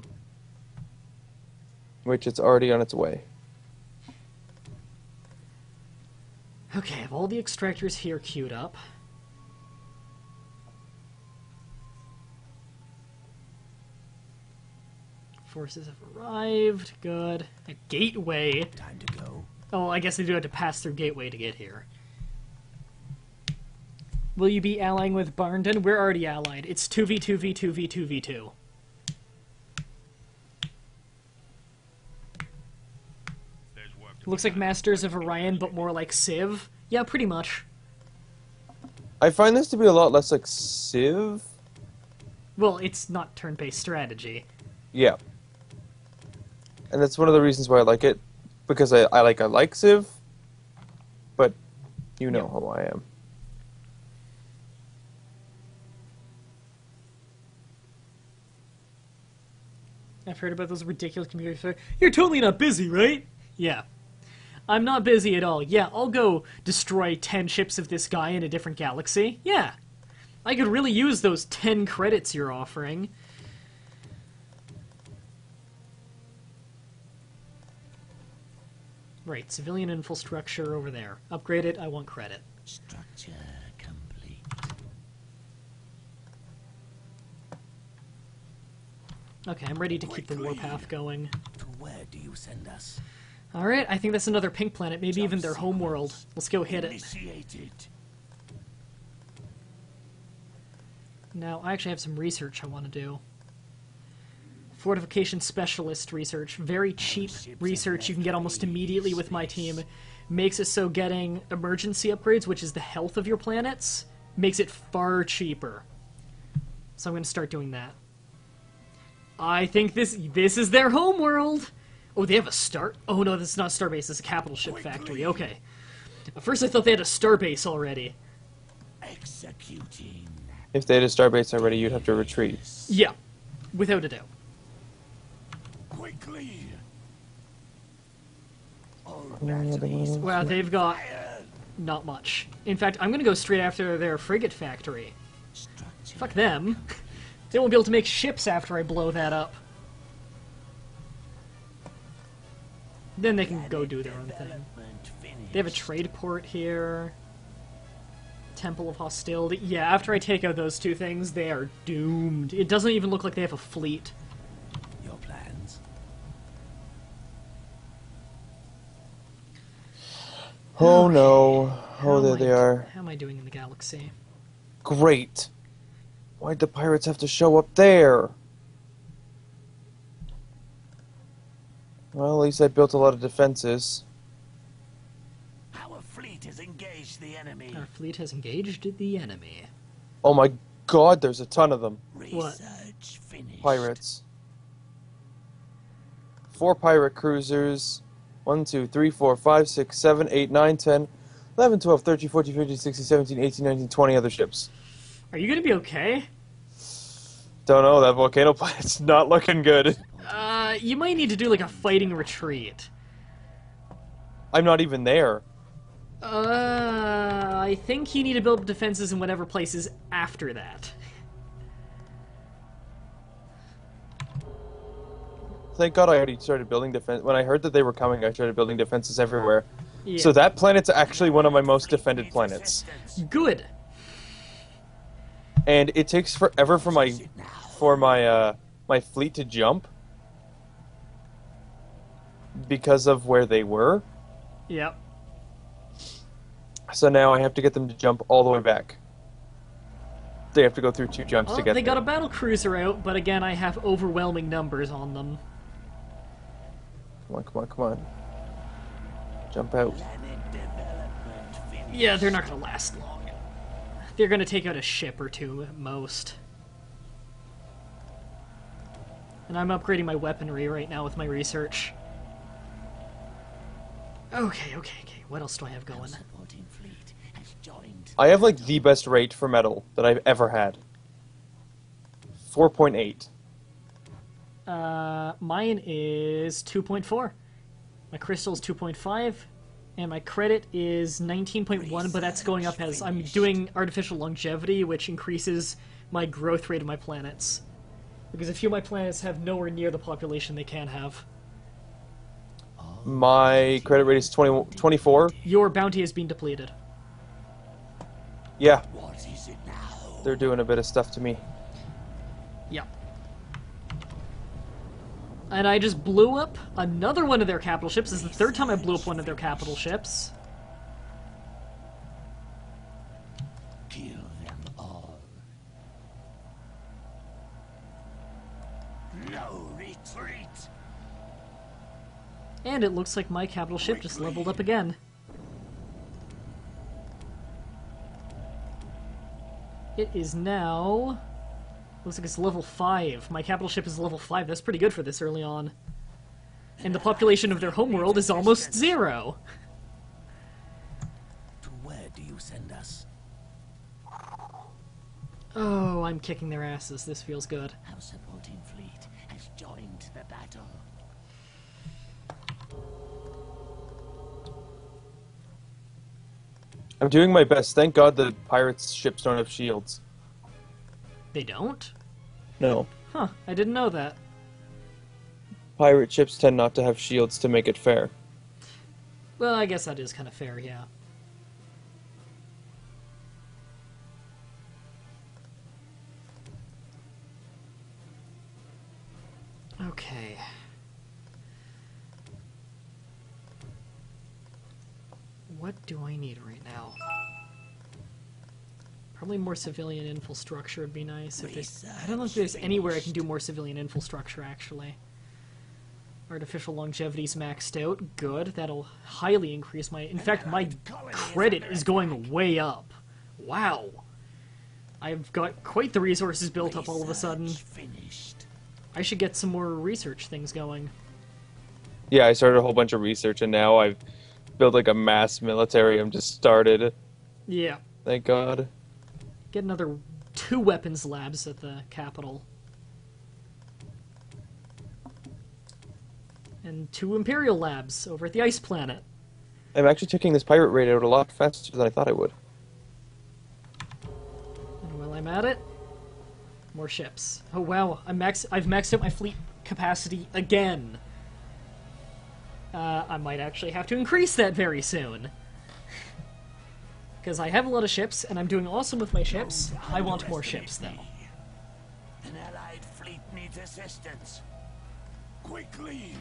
Which it's already on its way. Okay, I have all the extractors here queued up. Forces have arrived. Good. A gateway. Time to go. Oh, I guess they do have to pass through gateway to get here. Will you be allying with Barndon? We're already allied. It's 2v2, v2, v2, v2. Looks like Masters of Orion, but more like Civ. Yeah, pretty much. I find this to be a lot less like Civ. Well, it's not turn-based strategy. Yeah. And that's one of the reasons why I like it. Because I like Civ. But you know how I am. I've heard about those ridiculous communities. You're totally not busy, right? Yeah. I'm not busy at all. Yeah, I'll go destroy 10 ships of this guy in a different galaxy. Yeah. I could really use those 10 credits you're offering. Right, civilian infrastructure over there. Upgrade it, I want credit. Structure complete. Okay, I'm ready to keep the warpath going. To where do you send us? Alright, I think that's another pink planet, maybe even their homeworld. Let's go hit it. Initiated. Now, I actually have some research I want to do. Fortification specialist research. Very cheap research you can get almost immediately with my team. Makes it so getting emergency upgrades, which is the health of your planets, makes it far cheaper. So I'm going to start doing that. I think this is their homeworld! Oh, they have a star... Oh no, this is not a starbase, it's a capital ship factory. Okay. At first I thought they had a starbase already. Executing. If they had a starbase already, you'd have to retreat. Yeah. Without a doubt. Quickly. Wow, they've got not much. In fact, I'm gonna go straight after their frigate factory. Fuck them. They won't be able to make ships after I blow that up. Then they can go do their own thing. They have a trade port here. Temple of Hostility. Yeah, after I take out those two things, they are doomed. It doesn't even look like they have a fleet. Your plans. Oh no. Oh, there they are. How am I doing in the galaxy? Great. Why'd the pirates have to show up there? Well, at least I built a lot of defenses. Our fleet has engaged the enemy. Our fleet has engaged the enemy. Oh my god, there's a ton of them. Research finished. Pirates. 4 pirate cruisers. 1, 2, 3, 4, 5, 6, 7, 8, 9, 10, 11, 12, 13, 14, 15, 16, 17, 18, 19, 20 other ships. Are you gonna be okay? Don't know, that volcano planet's not looking good. You might need to do like a fighting retreat. I'm not even there. I think you need to build defenses in whatever places after that. Thank God I already started building defense. When I heard that they were coming, I started building defenses everywhere. Yeah. So that planet's actually one of my most defended planets. Good. And it takes forever for my fleet to jump because of where they were. Yep. So now I have to get them to jump all the way back. They have to go through 2 jumps to get They got there. a battle cruiser out, but again, I have overwhelming numbers on them. Come on, come on, come on. Jump out. Planet development finished. Yeah, they're not gonna last long. They're gonna take out a ship or two at most. And I'm upgrading my weaponry right now with my research. Okay. What else do I have going? Supporting fleet has joined. I have like the best rate for metal that I've ever had. 4.8. Mine is 2.4. My crystal's 2.5. And my credit is 19.1, but that's going up as I'm doing artificial longevity, which increases my growth rate of my planets. Because a few of my planets have nowhere near the population they can have. My credit rate is 24. Your bounty has been depleted. Yeah, What is it now? they're doing a bit of stuff to me. Yeah. And I just blew up another one of their capital ships. This is the third time I blew up one of their capital ships. Kill them all. No retreat. And it looks like my capital ship just leveled up again. It is now... Looks like it's level 5. My capital ship is level 5. That's pretty good for this early on. And the population of their homeworld is almost 0. To where do you send us? Oh, I'm kicking their asses. This feels good. Our supporting fleet has joined the battle. I'm doing my best. Thank God the pirates' ships don't have shields. They don't? No. Huh, I didn't know that. Pirate ships tend not to have shields to make it fair. Well, I guess that is kind of fair, yeah. Okay. What do I need right now? Probably more civilian infrastructure would be nice. If there's, I don't know if there's anywhere I can do more civilian infrastructure, actually. Artificial longevity's maxed out. Good. That'll highly increase my... In fact, my credit is going way up. Wow. I've got quite the resources built up all of a sudden. Finished. I should get some more research things going. Yeah, I started a whole bunch of research, and now I've built like a mass military. I'm just started. Yeah. Thank God. Get another 2 weapons labs at the capital. And 2 Imperial labs over at the ice planet. I'm actually checking this pirate rate out a lot faster than I thought I would. And while I'm at it, more ships. Oh wow, I've maxed out my fleet capacity again. I might actually have to increase that very soon. Because I have a lot of ships, and I'm doing awesome with my ships. I want more ships, though. An allied fleet needs assistance. Quickly.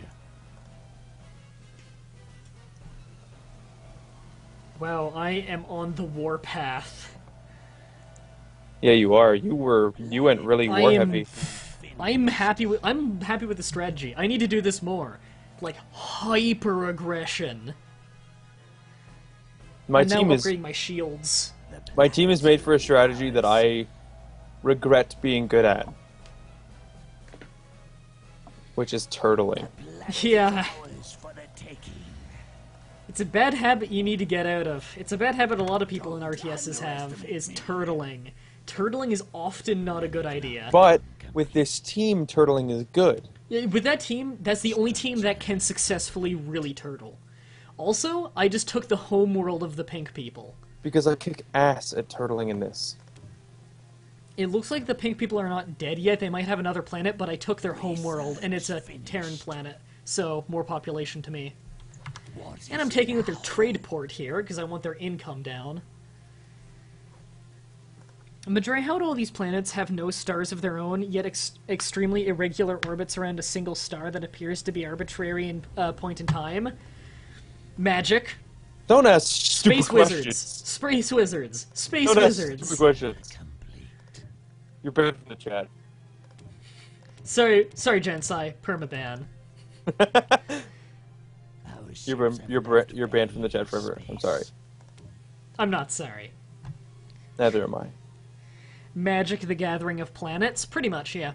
Wow, I am on the war path. Yeah, you are. You went really war heavy. I'm happy with the strategy. I need to do this more. Like hyper aggression. My I'm now team is upgrading my shields. my team is made for a strategy that I regret being good at, which is turtling. Yeah. For the taking. It's a bad habit you need to get out of. It's a bad habit a lot of people in RTSs have, is turtling. Turtling is often not a good idea. But with this team, turtling is good. Yeah, with that team, that's the only team that can successfully really turtle. Also, I just took the home world of the pink people. Because I kick ass at turtling in this. It looks like the pink people are not dead yet. They might have another planet, but I took their home world, and it's a Terran planet. So, more population to me. And I'm taking with their trade port here, because I want their income down. Mah-Dry, how do all these planets have no stars of their own, yet extremely irregular orbits around a single star that appears to be arbitrary in point in time? Magic. Don't ask stupid Space questions. wizards. Space wizards. Space Don't ask wizards. stupid questions. You're banned from the chat. Sorry, Gensai. Permaban. You're banned from the chat forever. I'm sorry. I'm not sorry. Neither am I. Magic: The Gathering of Planets? Pretty much, yeah.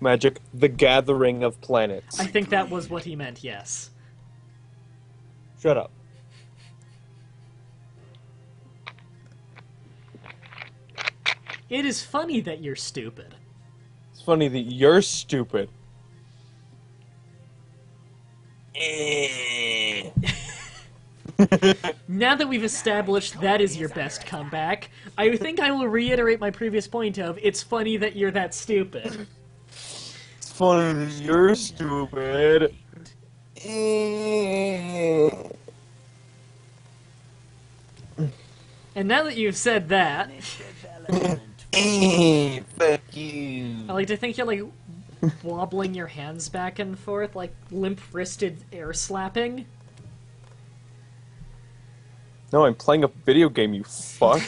Magic: The Gathering of Planets. I think that was what he meant, yes. Shut up. It is funny that you're stupid. It's funny that you're stupid. Now that we've established that is your best comeback, I think I will reiterate my previous point of, it's funny that you're that stupid. It's funny that you're stupid. And now that you've said that, Fuck you. I like to think you're like wobbling your hands back and forth, like limp-wristed air slapping. No, I'm playing a video game, you fuck.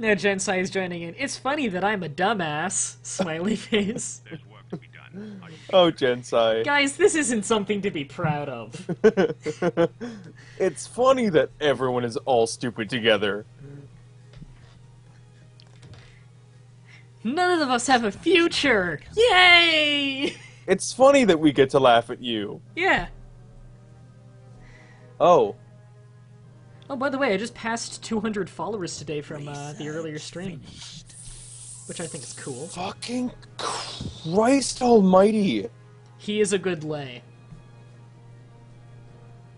Now Jensai is joining in. It's funny that I'm a dumbass. Smiley face. Oh, Jensai. Guys, this isn't something to be proud of. It's funny that everyone is all stupid together. None of us have a future! Yay! It's funny that we get to laugh at you. Yeah. Oh. Oh, by the way, I just passed 200 followers today from the earlier stream. Which I think is cool. Fucking Christ almighty. He is a good lay.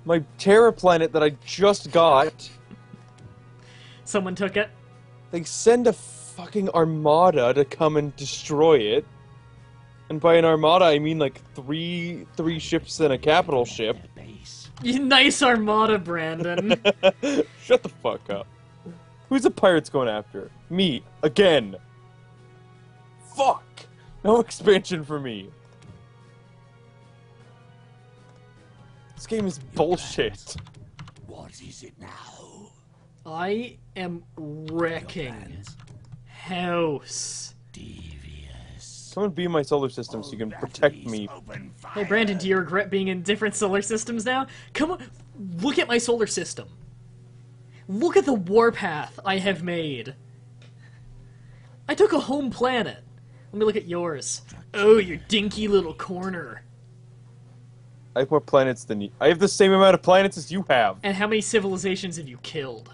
My Terra planet that I just got, Someone took it. they send a fucking armada to come and destroy it. And by an armada, I mean like three ships and a capital ship. You nice armada, Brandon. Shut the fuck up. Who's the pirates going after? Me. Again. Fuck. No expansion for me. This game is bullshit. What is it now? I am wrecking house. Devious. Come and be in my solar system so you can protect me. Open fire. Hey, Brandon, do you regret being in different solar systems now? Come on, look at my solar system. Look at the warpath I have made. I took a home planet. Let me look at yours. Oh, your dinky little corner. I have more planets than you. I have the same amount of planets as you have. And how many civilizations have you killed?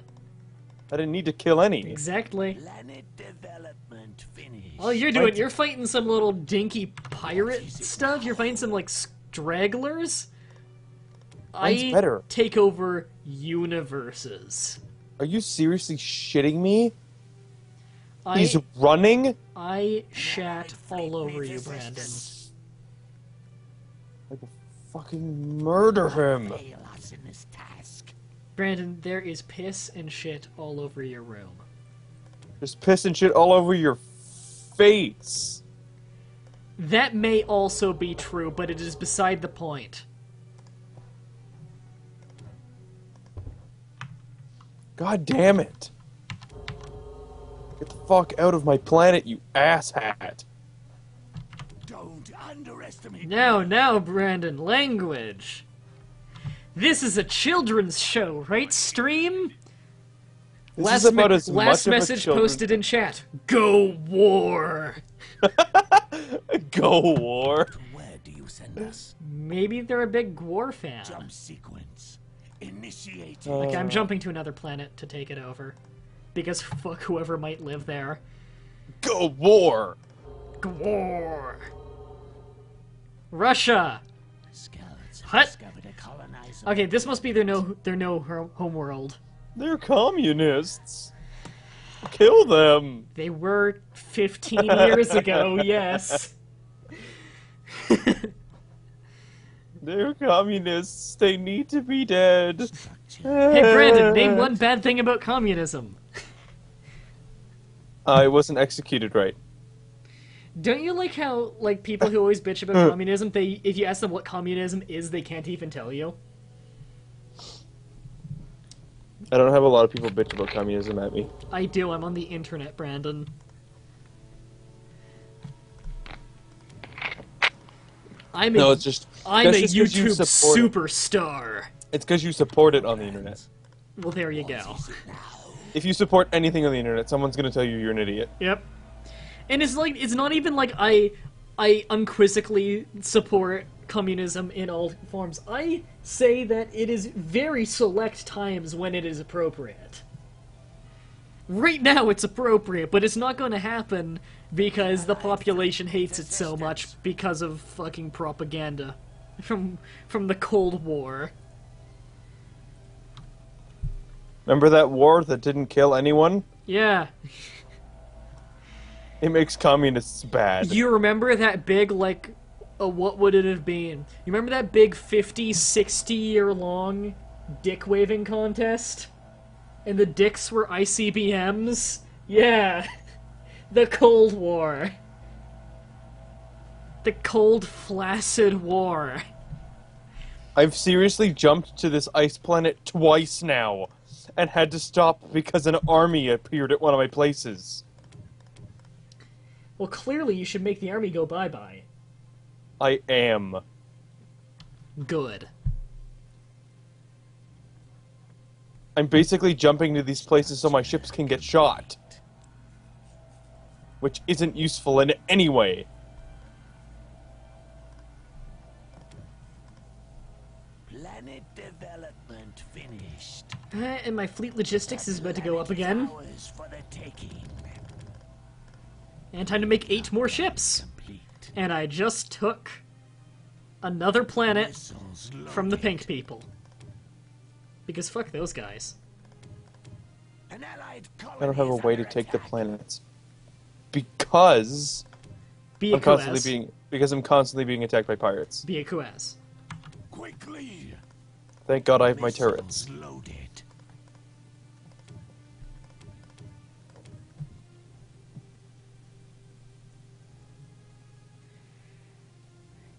I didn't need to kill any. Exactly. Planet development finished. All you're doing, you're fighting some little dinky pirate stuff. You're fighting some, like, stragglers. Mine's better. Take over universes. Are you seriously shitting me? I He's running? I shat all over you, Brandon. I will fucking murder him. Fail us in this task. Brandon, there is piss and shit all over your room. There's piss and shit all over your face. That may also be true, but it is beside the point. God damn it. Get the fuck out of my planet, you asshat. Don't underestimate. Now, Brandon, language. This is a children's show, right, stream? This is about as much last of a message children- posted in chat. Go war. Go war. Where do you send us? Maybe they're a big war fan. Jump sequence. Initiated. Like, I'm jumping to another planet to take it over. Because fuck whoever might live there. Go war. War. Russia. Scouts have Hut. discovered a colonizer. Okay, this must be their no homeworld. They're communists. Kill them. They were 15 years ago, yes. They're communists. They need to be dead. Hey, Brandon, name one bad thing about communism. I wasn't executed right. Don't you like how, like, people who always bitch about communism, if you ask them what communism is, they can't even tell you? I don't have a lot of people bitch about communism at me. I do, I'm on the internet, Brandon. I'm a No, it's just YouTube just 'cause you support it. superstar. It's because you support it on the internet. Well, there you go. If you support anything on the internet, someone's gonna tell you you're an idiot. Yep. And it's like, it's not even like I unquizzically support communism in all forms. I say that it is very select times when it is appropriate. Right now it's appropriate, but it's not going to happen because the population hates it so much because of fucking propaganda from the Cold War. Remember that war that didn't kill anyone? Yeah. It makes communists bad. You remember that big, like, Oh, what would it have been? You remember that big 50, 60-year-long dick-waving contest? And the dicks were ICBMs? Yeah. The Cold War. The Cold, Flaccid War. I've seriously jumped to this ice planet twice now, and had to stop because an army appeared at one of my places. Well, clearly you should make the army go bye-bye. I am. Good. I'm basically jumping to these places so my ships can get shot. Which isn't useful in any way. Planet development finished. And my fleet logistics is about to go up again. Hours for the taking. And time to make 8 more ships. Complete. And I just took another planet Missiles from the loaded. pink people. Because fuck those guys. An allied I don't have a colony is way to under take the attack. planets. Because Be a I'm constantly Kuaz. being attacked by pirates. Be a Kuaz. Quickly. Thank God I have my Missiles turrets. Loaded.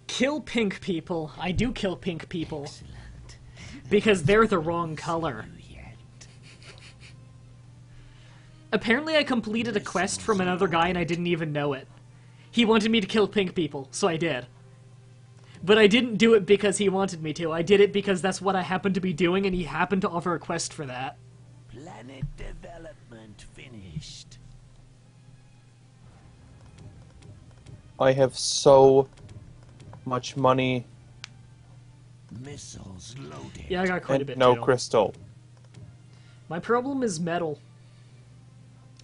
Kill pink people. I do kill pink people. Excellent. Because they're the wrong color. Yet. Apparently I completed a quest from another guy and I didn't even know it. He wanted me to kill pink people, so I did. But I didn't do it because he wanted me to. I did it because that's what I happened to be doing and he happened to offer a quest for that. Planet development finished. I have so much money Missiles loaded. Yeah, I got quite a and bit no too. crystal. My problem is metal.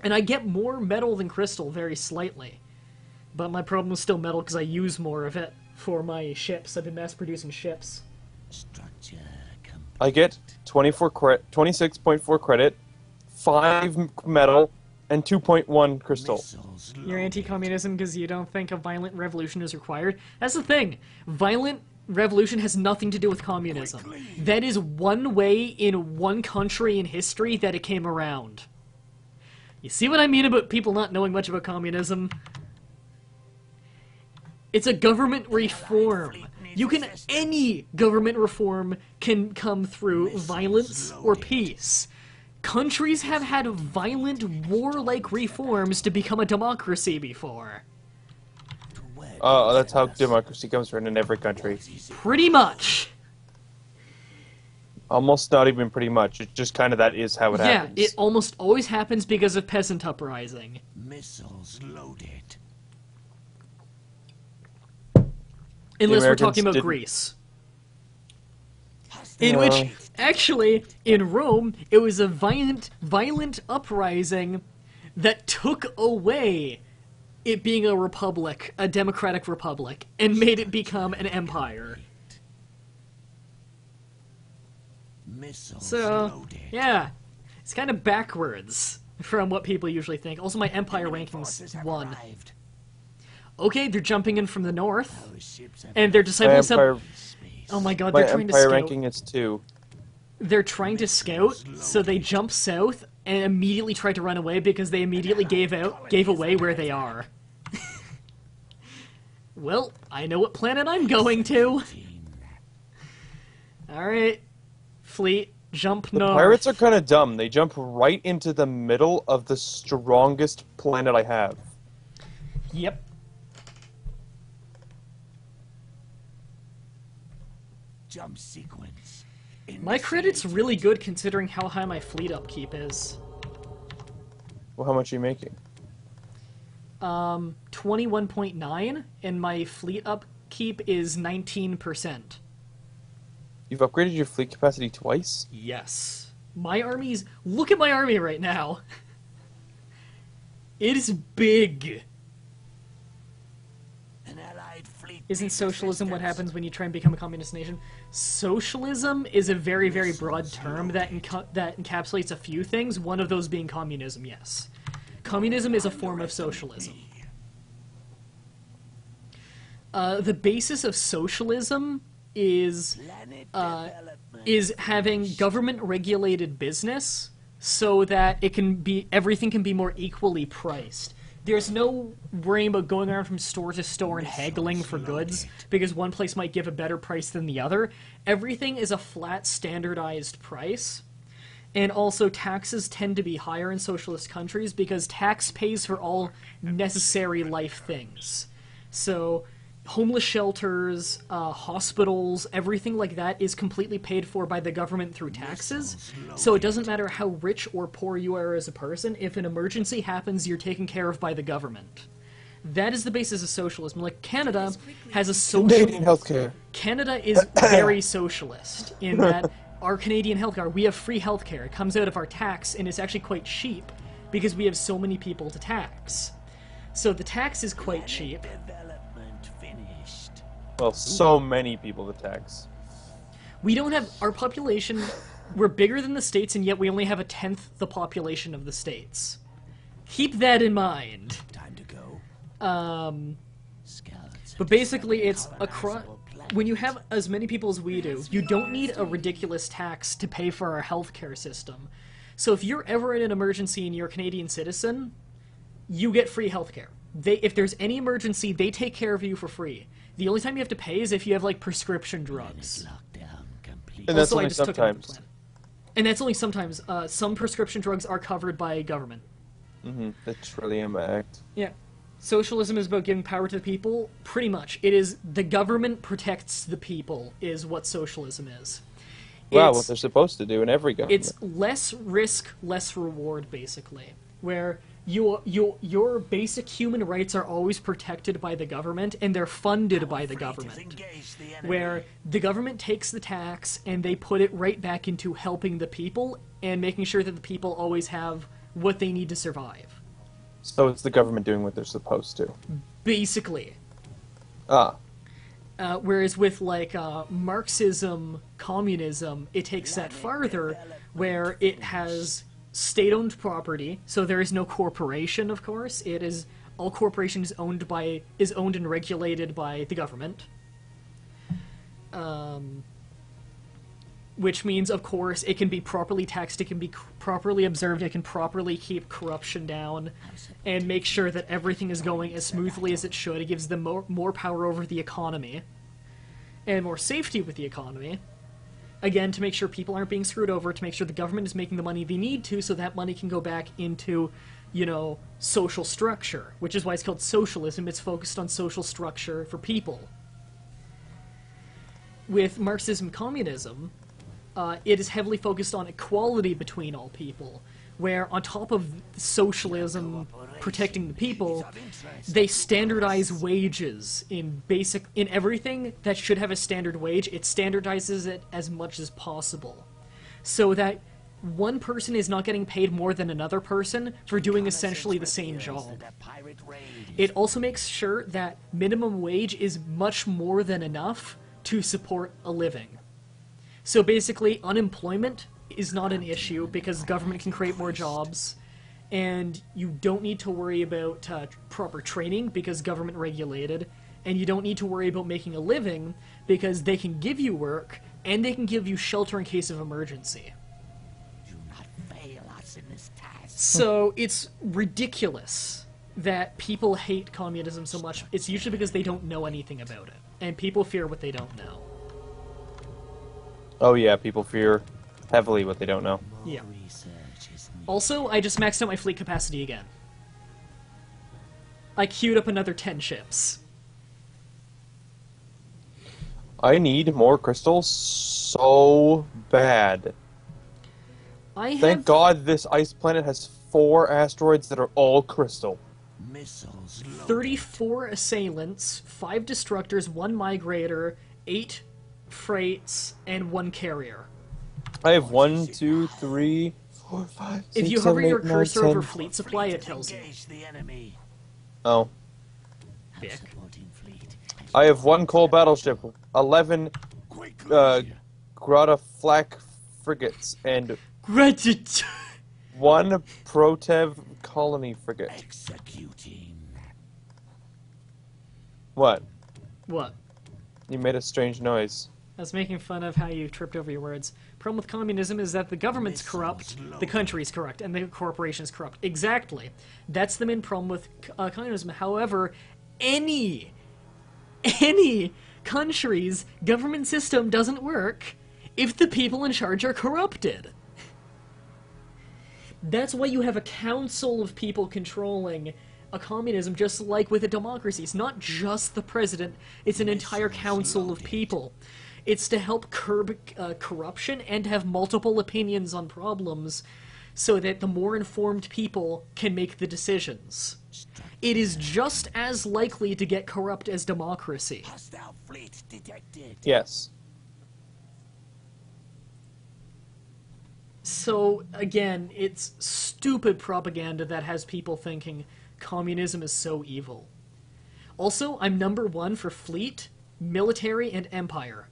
And I get more metal than crystal, very slightly. But my problem is still metal because I use more of it for my ships. I've been mass-producing ships. Structure complete. I get 26.4 credit, 5 metal, and 2.1 crystal. Missiles You're loaded. anti-communism because you don't think a violent revolution is required? That's the thing. Violent revolution has nothing to do with communism. That is one way in one country in history that it came around. You see what I mean about people not knowing much about communism? It's a government reform. Any government reform can come through violence or peace. Countries have had violent, war-like reforms to become a democracy before. That's how democracy comes around in every country. Pretty much. Almost not even pretty much. It's just kind of that is how it Yeah, happens. it almost always happens because of peasant uprising. Missiles loaded. Unless we're Americans talking about didn't- Greece. In which, actually, in Rome, it was a violent uprising that took away it being a republic, a democratic republic, and made it become an empire. Missiles So, loaded. yeah, it's kind of backwards from what people usually think. Also, my empire Enemy ranking's forces have 1. arrived. Okay, they're jumping in from the north, Our ships have and they're My disabling empire, space. Oh my god, my they're trying to empire scout. ranking is 2. They're trying to scout, so they jump south and immediately try to run away because they immediately gave away where they are. Well, I know what planet I'm going to. Alright, fleet, jump north. Pirates are kind of dumb. They jump right into the middle of the strongest planet I have. Yep. Jump sequence. My credit's really good considering how high my fleet upkeep is. Well, how much are you making? 21.9, and my fleet upkeep is 19%. You've upgraded your fleet capacity twice? Yes. My army's... Look at my army right now. It is big. An allied fleet. Isn't socialism what happens when you try and become a communist nation? Socialism is a very, very broad term that that encapsulates a few things, one of those being communism, yes. Communism is a form of socialism. The basis of socialism is having government-regulated business so that everything can be more equally priced. There's no worrying about going around from store to store and haggling for goods because one place might give a better price than the other. Everything is a flat, standardized price. And also, taxes tend to be higher in socialist countries because tax pays for all necessary life things. So, homeless shelters, hospitals, everything like that is completely paid for by the government through taxes. So it doesn't matter how rich or poor you are as a person, if an emergency happens, you're taken care of by the government. That is the basis of socialism. Like, Canada has a Canadian healthcare. Canada is very socialist in that our Canadian healthcare, we have free healthcare. It comes out of our tax, and it's actually quite cheap because we have so many people to tax. So the tax is quite cheap. Well, so many people to tax. We don't have our population. We're bigger than the states, and yet we only have a tenth the population of the states. Keep that in mind. Time to go. But basically, it's across. When you have as many people as we do, you don't need a ridiculous tax to pay for our healthcare system. So if you're ever in an emergency and you're a Canadian citizen, you get free healthcare. If there's any emergency, they take care of you for free. The only time you have to pay is if you have, like, prescription drugs. And that's Also, only I just took another sometimes. plan. And that's only sometimes. Some prescription drugs are covered by government. The Trillium Act. Yeah. Socialism is about giving power to the people. Pretty much. It is the government protects the people, is what socialism is. Wow, what they're supposed to do in every government. It's less risk, less reward, basically. Where your basic human rights are always protected by the government, and they're funded by the government. Where the government takes the tax, and they put it right back into helping the people, and making sure that the people always have what they need to survive. So it's the government doing what they're supposed to. Basically. Whereas with, like, Marxism, communism, it takes that farther, where it has state-owned property, so there is no corporation, of course. It is all corporation is owned and regulated by the government. Which means, of course, it can be properly taxed, it can be properly observed, it can properly keep corruption down, and make sure that everything is going as smoothly as it should. It gives them more power over the economy, and more safety with the economy. Again, to make sure people aren't being screwed over, to make sure the government is making the money they need to, so that money can go back into, social structure, which is why it's called socialism. It's focused on social structure for people. With Marxism, communism, it is heavily focused on equality between all people, where on top of socialism protecting the people, they standardize wages in everything that should have a standard wage. It standardizes it as much as possible, so that one person is not getting paid more than another person for doing essentially the same job. It also makes sure that minimum wage is much more than enough to support a living. So basically, unemployment is not an issue because the government can create more jobs, and you don't need to worry about proper training because government regulated, and you don't need to worry about making a living because they can give you work and they can give you shelter in case of emergency. Do not fail us in this task. So it's ridiculous that people hate communism so much. It's usually because they don't know anything about it, and people fear what they don't know. Oh yeah, people fear heavily what they don't know. Yeah. Also, I just maxed out my fleet capacity again. I queued up another 10 ships. I need more crystals so bad. Thank God this ice planet has 4 asteroids that are all crystal. Missiles 34 assailants, 5 destructors, 1 migrator, 8 freights, and 1 carrier. I have 1, 2, 3, 4, 5, 6, If you 7, hover your 8, 9, cursor 10. over fleet supply, it tells you. the enemy. Oh. Vic. I have 1 coal battleship, 11 Grota flak frigates, and Gratitude. 1 Protev colony frigate. Executing. What? What? You made a strange noise. I was making fun of how you tripped over your words. Problem with communism is that the government's corrupt, the country's corrupt, and the corporation's corrupt. Exactly. That's the main problem with communism. However, any country's government system doesn't work if the people in charge are corrupted. That's why you have a council of people controlling a communism, just like with a democracy. It's not just the president, it's an entire council of people. It's to help curb corruption and have multiple opinions on problems so that the more informed people can make the decisions. It is just as likely to get corrupt as democracy. Hostile fleet detected. Yes. So, again, it's stupid propaganda that has people thinking communism is so evil. Also, I'm number 1 for fleet, military, and empire.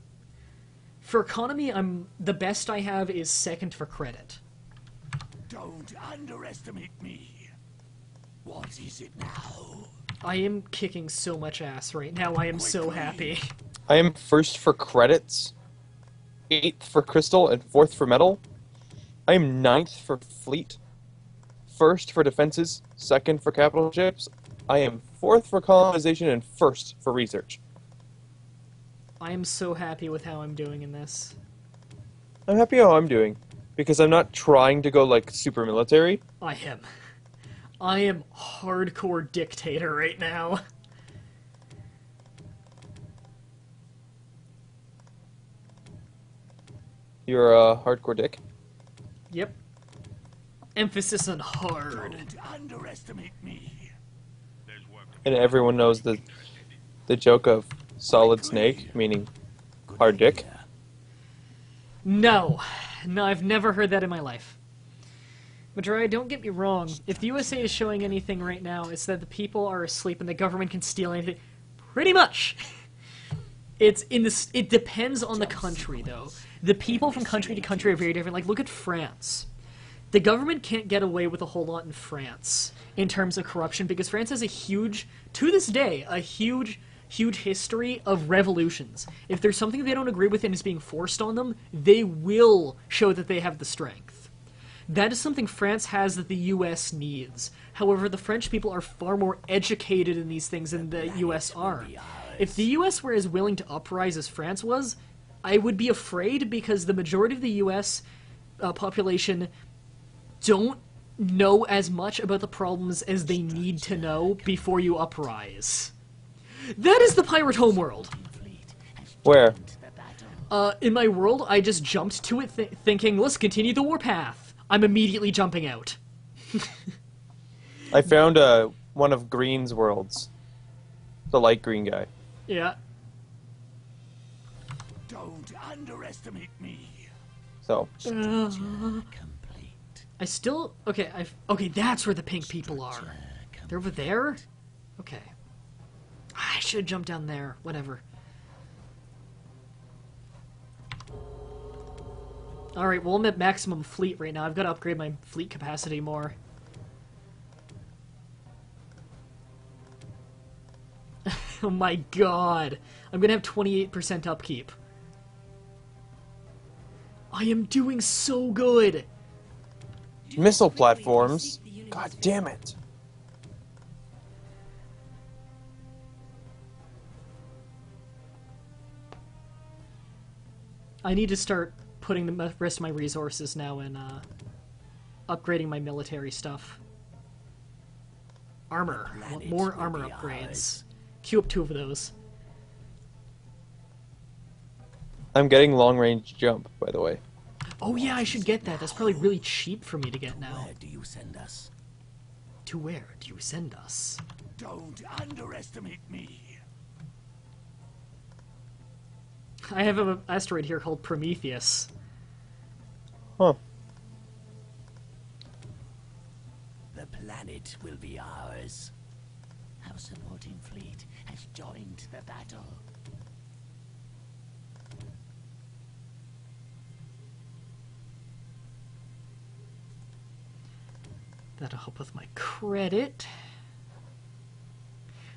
For economy, the best I have is second for credit. Don't underestimate me. What is it now? I am kicking so much ass right now, I am so happy. I am first for credits, 8th for crystal, and 4th for metal. I am 9th for fleet, 1st for defenses, 2nd for capital ships. I am 4th for colonization, and 1st for research. I am so happy with how I'm doing in this. I'm happy how I'm doing, because I'm not trying to go, like, super military. I am hardcore dictator right now. You're a hardcore dick. Yep. Emphasis on hard. Don't underestimate me. And everyone knows the joke of solid snake, meaning hard dick. No, I've never heard that in my life. Mah-Dry, don't get me wrong. If the USA is showing anything right now, it's that the people are asleep and the government can steal anything. Pretty much. It depends on the country, though. The people from country to country are very different. Like, look at France. The government can't get away with a whole lot in France in terms of corruption because France has to this day, a huge history of revolutions. If there's something they don't agree with and is being forced on them, they will show that they have the strength. That is something France has that the US needs. However, the French people are far more educated in these things than the US are. If the US were as willing to uprise as France was, I would be afraid because the majority of the US population don't know as much about the problems as they need to know before you uprise. That is the pirate homeworld! Where? In my world, I just jumped to it thinking, let's continue the warpath. I'm immediately jumping out. I found one of Green's worlds. The light green guy. Yeah. Don't underestimate me. So. I still... Okay, okay, that's where the pink people are. They're over there? Okay. I should have jumped down there. Whatever. Alright, well I'm at maximum fleet right now. I've got to upgrade my fleet capacity more. Oh my god. I'm gonna have 28% upkeep. I am doing so good! Missile platforms? God damn it. I need to start putting the rest of my resources now in, upgrading my military stuff. Armor. I want more armor upgrades. Queue up 2 of those. I'm getting long-range jump, by the way. Oh yeah, I should get that. That's probably really cheap for me to get now. Where do you send us? To where do you send us? Don't underestimate me. I have an asteroid here called Prometheus. Huh. The planet will be ours. Our supporting fleet has joined the battle. That'll help with my credit.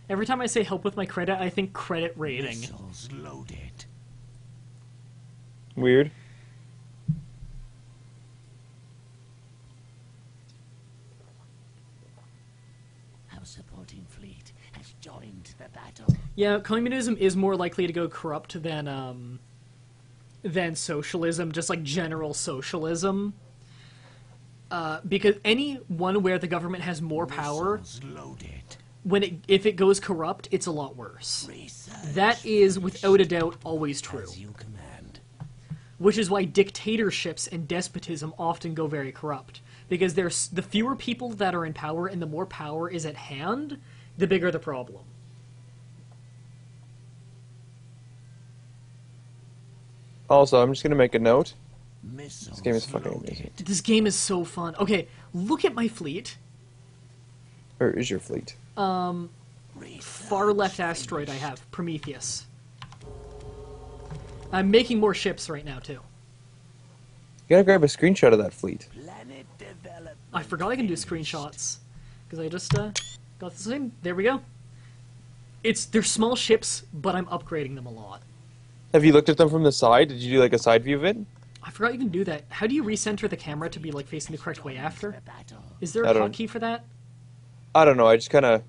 Every time I say help with my credit, I think credit rating. Missiles loaded. Weird. Our supporting fleet has joined the battle. Yeah, communism is more likely to go corrupt than socialism, just like general socialism. Because any one where the government has more power, Missiles loaded. if it goes corrupt, it's a lot worse. Research That is, without a doubt, always true. as you command. Which is why dictatorships and despotism often go very corrupt. Because there's the fewer people that are in power and the more power is at hand, the bigger the problem. Also, I'm just gonna make a note. Missiles This game is fucking loaded. amazing. This game is so fun. Okay, look at my fleet. Or is your fleet? Far left asteroid I have, Prometheus. I'm making more ships right now, too. You gotta grab a screenshot of that fleet. Planet development. I forgot I can do screenshots. Because I just, got this thing. There we go. They're small ships, but I'm upgrading them a lot. Have you looked at them from the side? Did you do like a side view of it? I forgot you can do that. How do you recenter the camera to be, like, facing the correct way after? The battle. Is there I a don't- hotkey for that? I don't know. I just kind of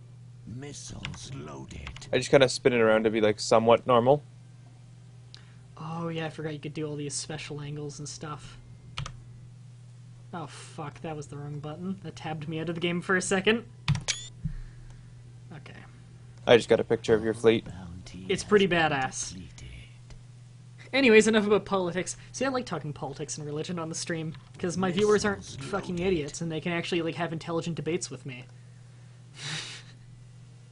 Missiles loaded. spin it around to be like somewhat normal. Oh, yeah, I forgot you could do all these special angles and stuff. Oh, fuck, that was the wrong button. That tabbed me out of the game for a second. Okay. I just got a picture of your fleet. Bounty It's has pretty been badass. depleted. Anyways, enough about politics. See, I like talking politics and religion on the stream, because my viewers aren't fucking idiots, and they can actually, like, have intelligent debates with me.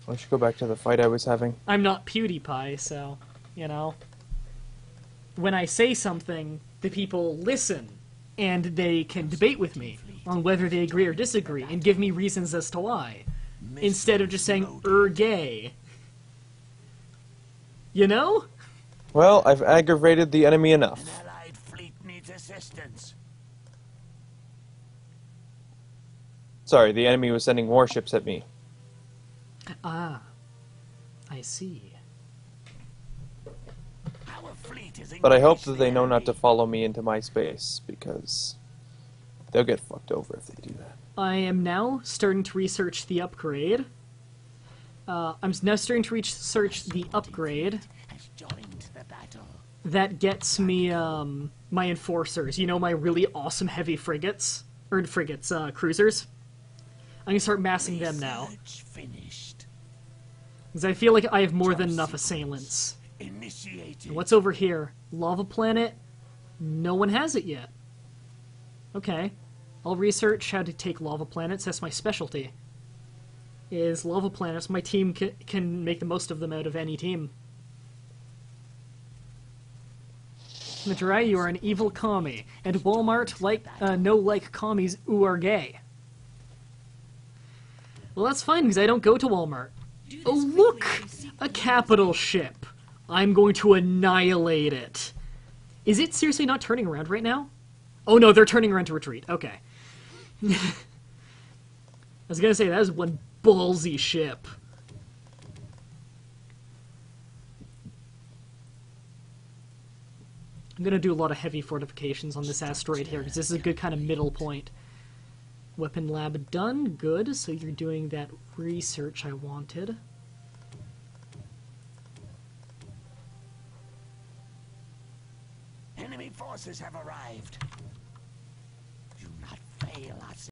I should go back to the fight I was having. I'm not PewDiePie, so, you know. When I say something, the people listen, and they can debate with me on whether they agree or disagree, and give me reasons as to why, instead of just saying, gay. You know? Well, I've aggravated the enemy enough. An allied fleet needs assistance. Sorry, the enemy was sending warships at me. Ah, I see. Our fleet is But I hope that engaged they the know not to enemy. follow me into my space, because they'll get fucked over if they do that. I am now starting to research the upgrade. I'm now starting to research the upgrade Has joined the battle. that gets me, my enforcers. You know, my really awesome heavy frigates? Or frigates, cruisers. I'm gonna start massing them now. Research finished. Because I feel like I have more than enough assailants. Initiated. What's over here? Lava planet? No one has it yet. Okay. I'll research how to take lava planets. That's my specialty. Is lava planets. My team can make the most of them out of any team. Mah-Dry, you are an evil commie. And Walmart, like commies who are gay. Well, that's fine, because I don't go to Walmart. Oh, look! A capital ship. I'm going to annihilate it. Is it seriously not turning around right now? Oh no, they're turning around to retreat. Okay. I was gonna say, that is one ballsy ship. I'm gonna do a lot of heavy fortifications on this asteroid here, because this is a good kind of middle point. Weapon lab done. Good. So you're doing that research I wanted. Enemy forces have arrived.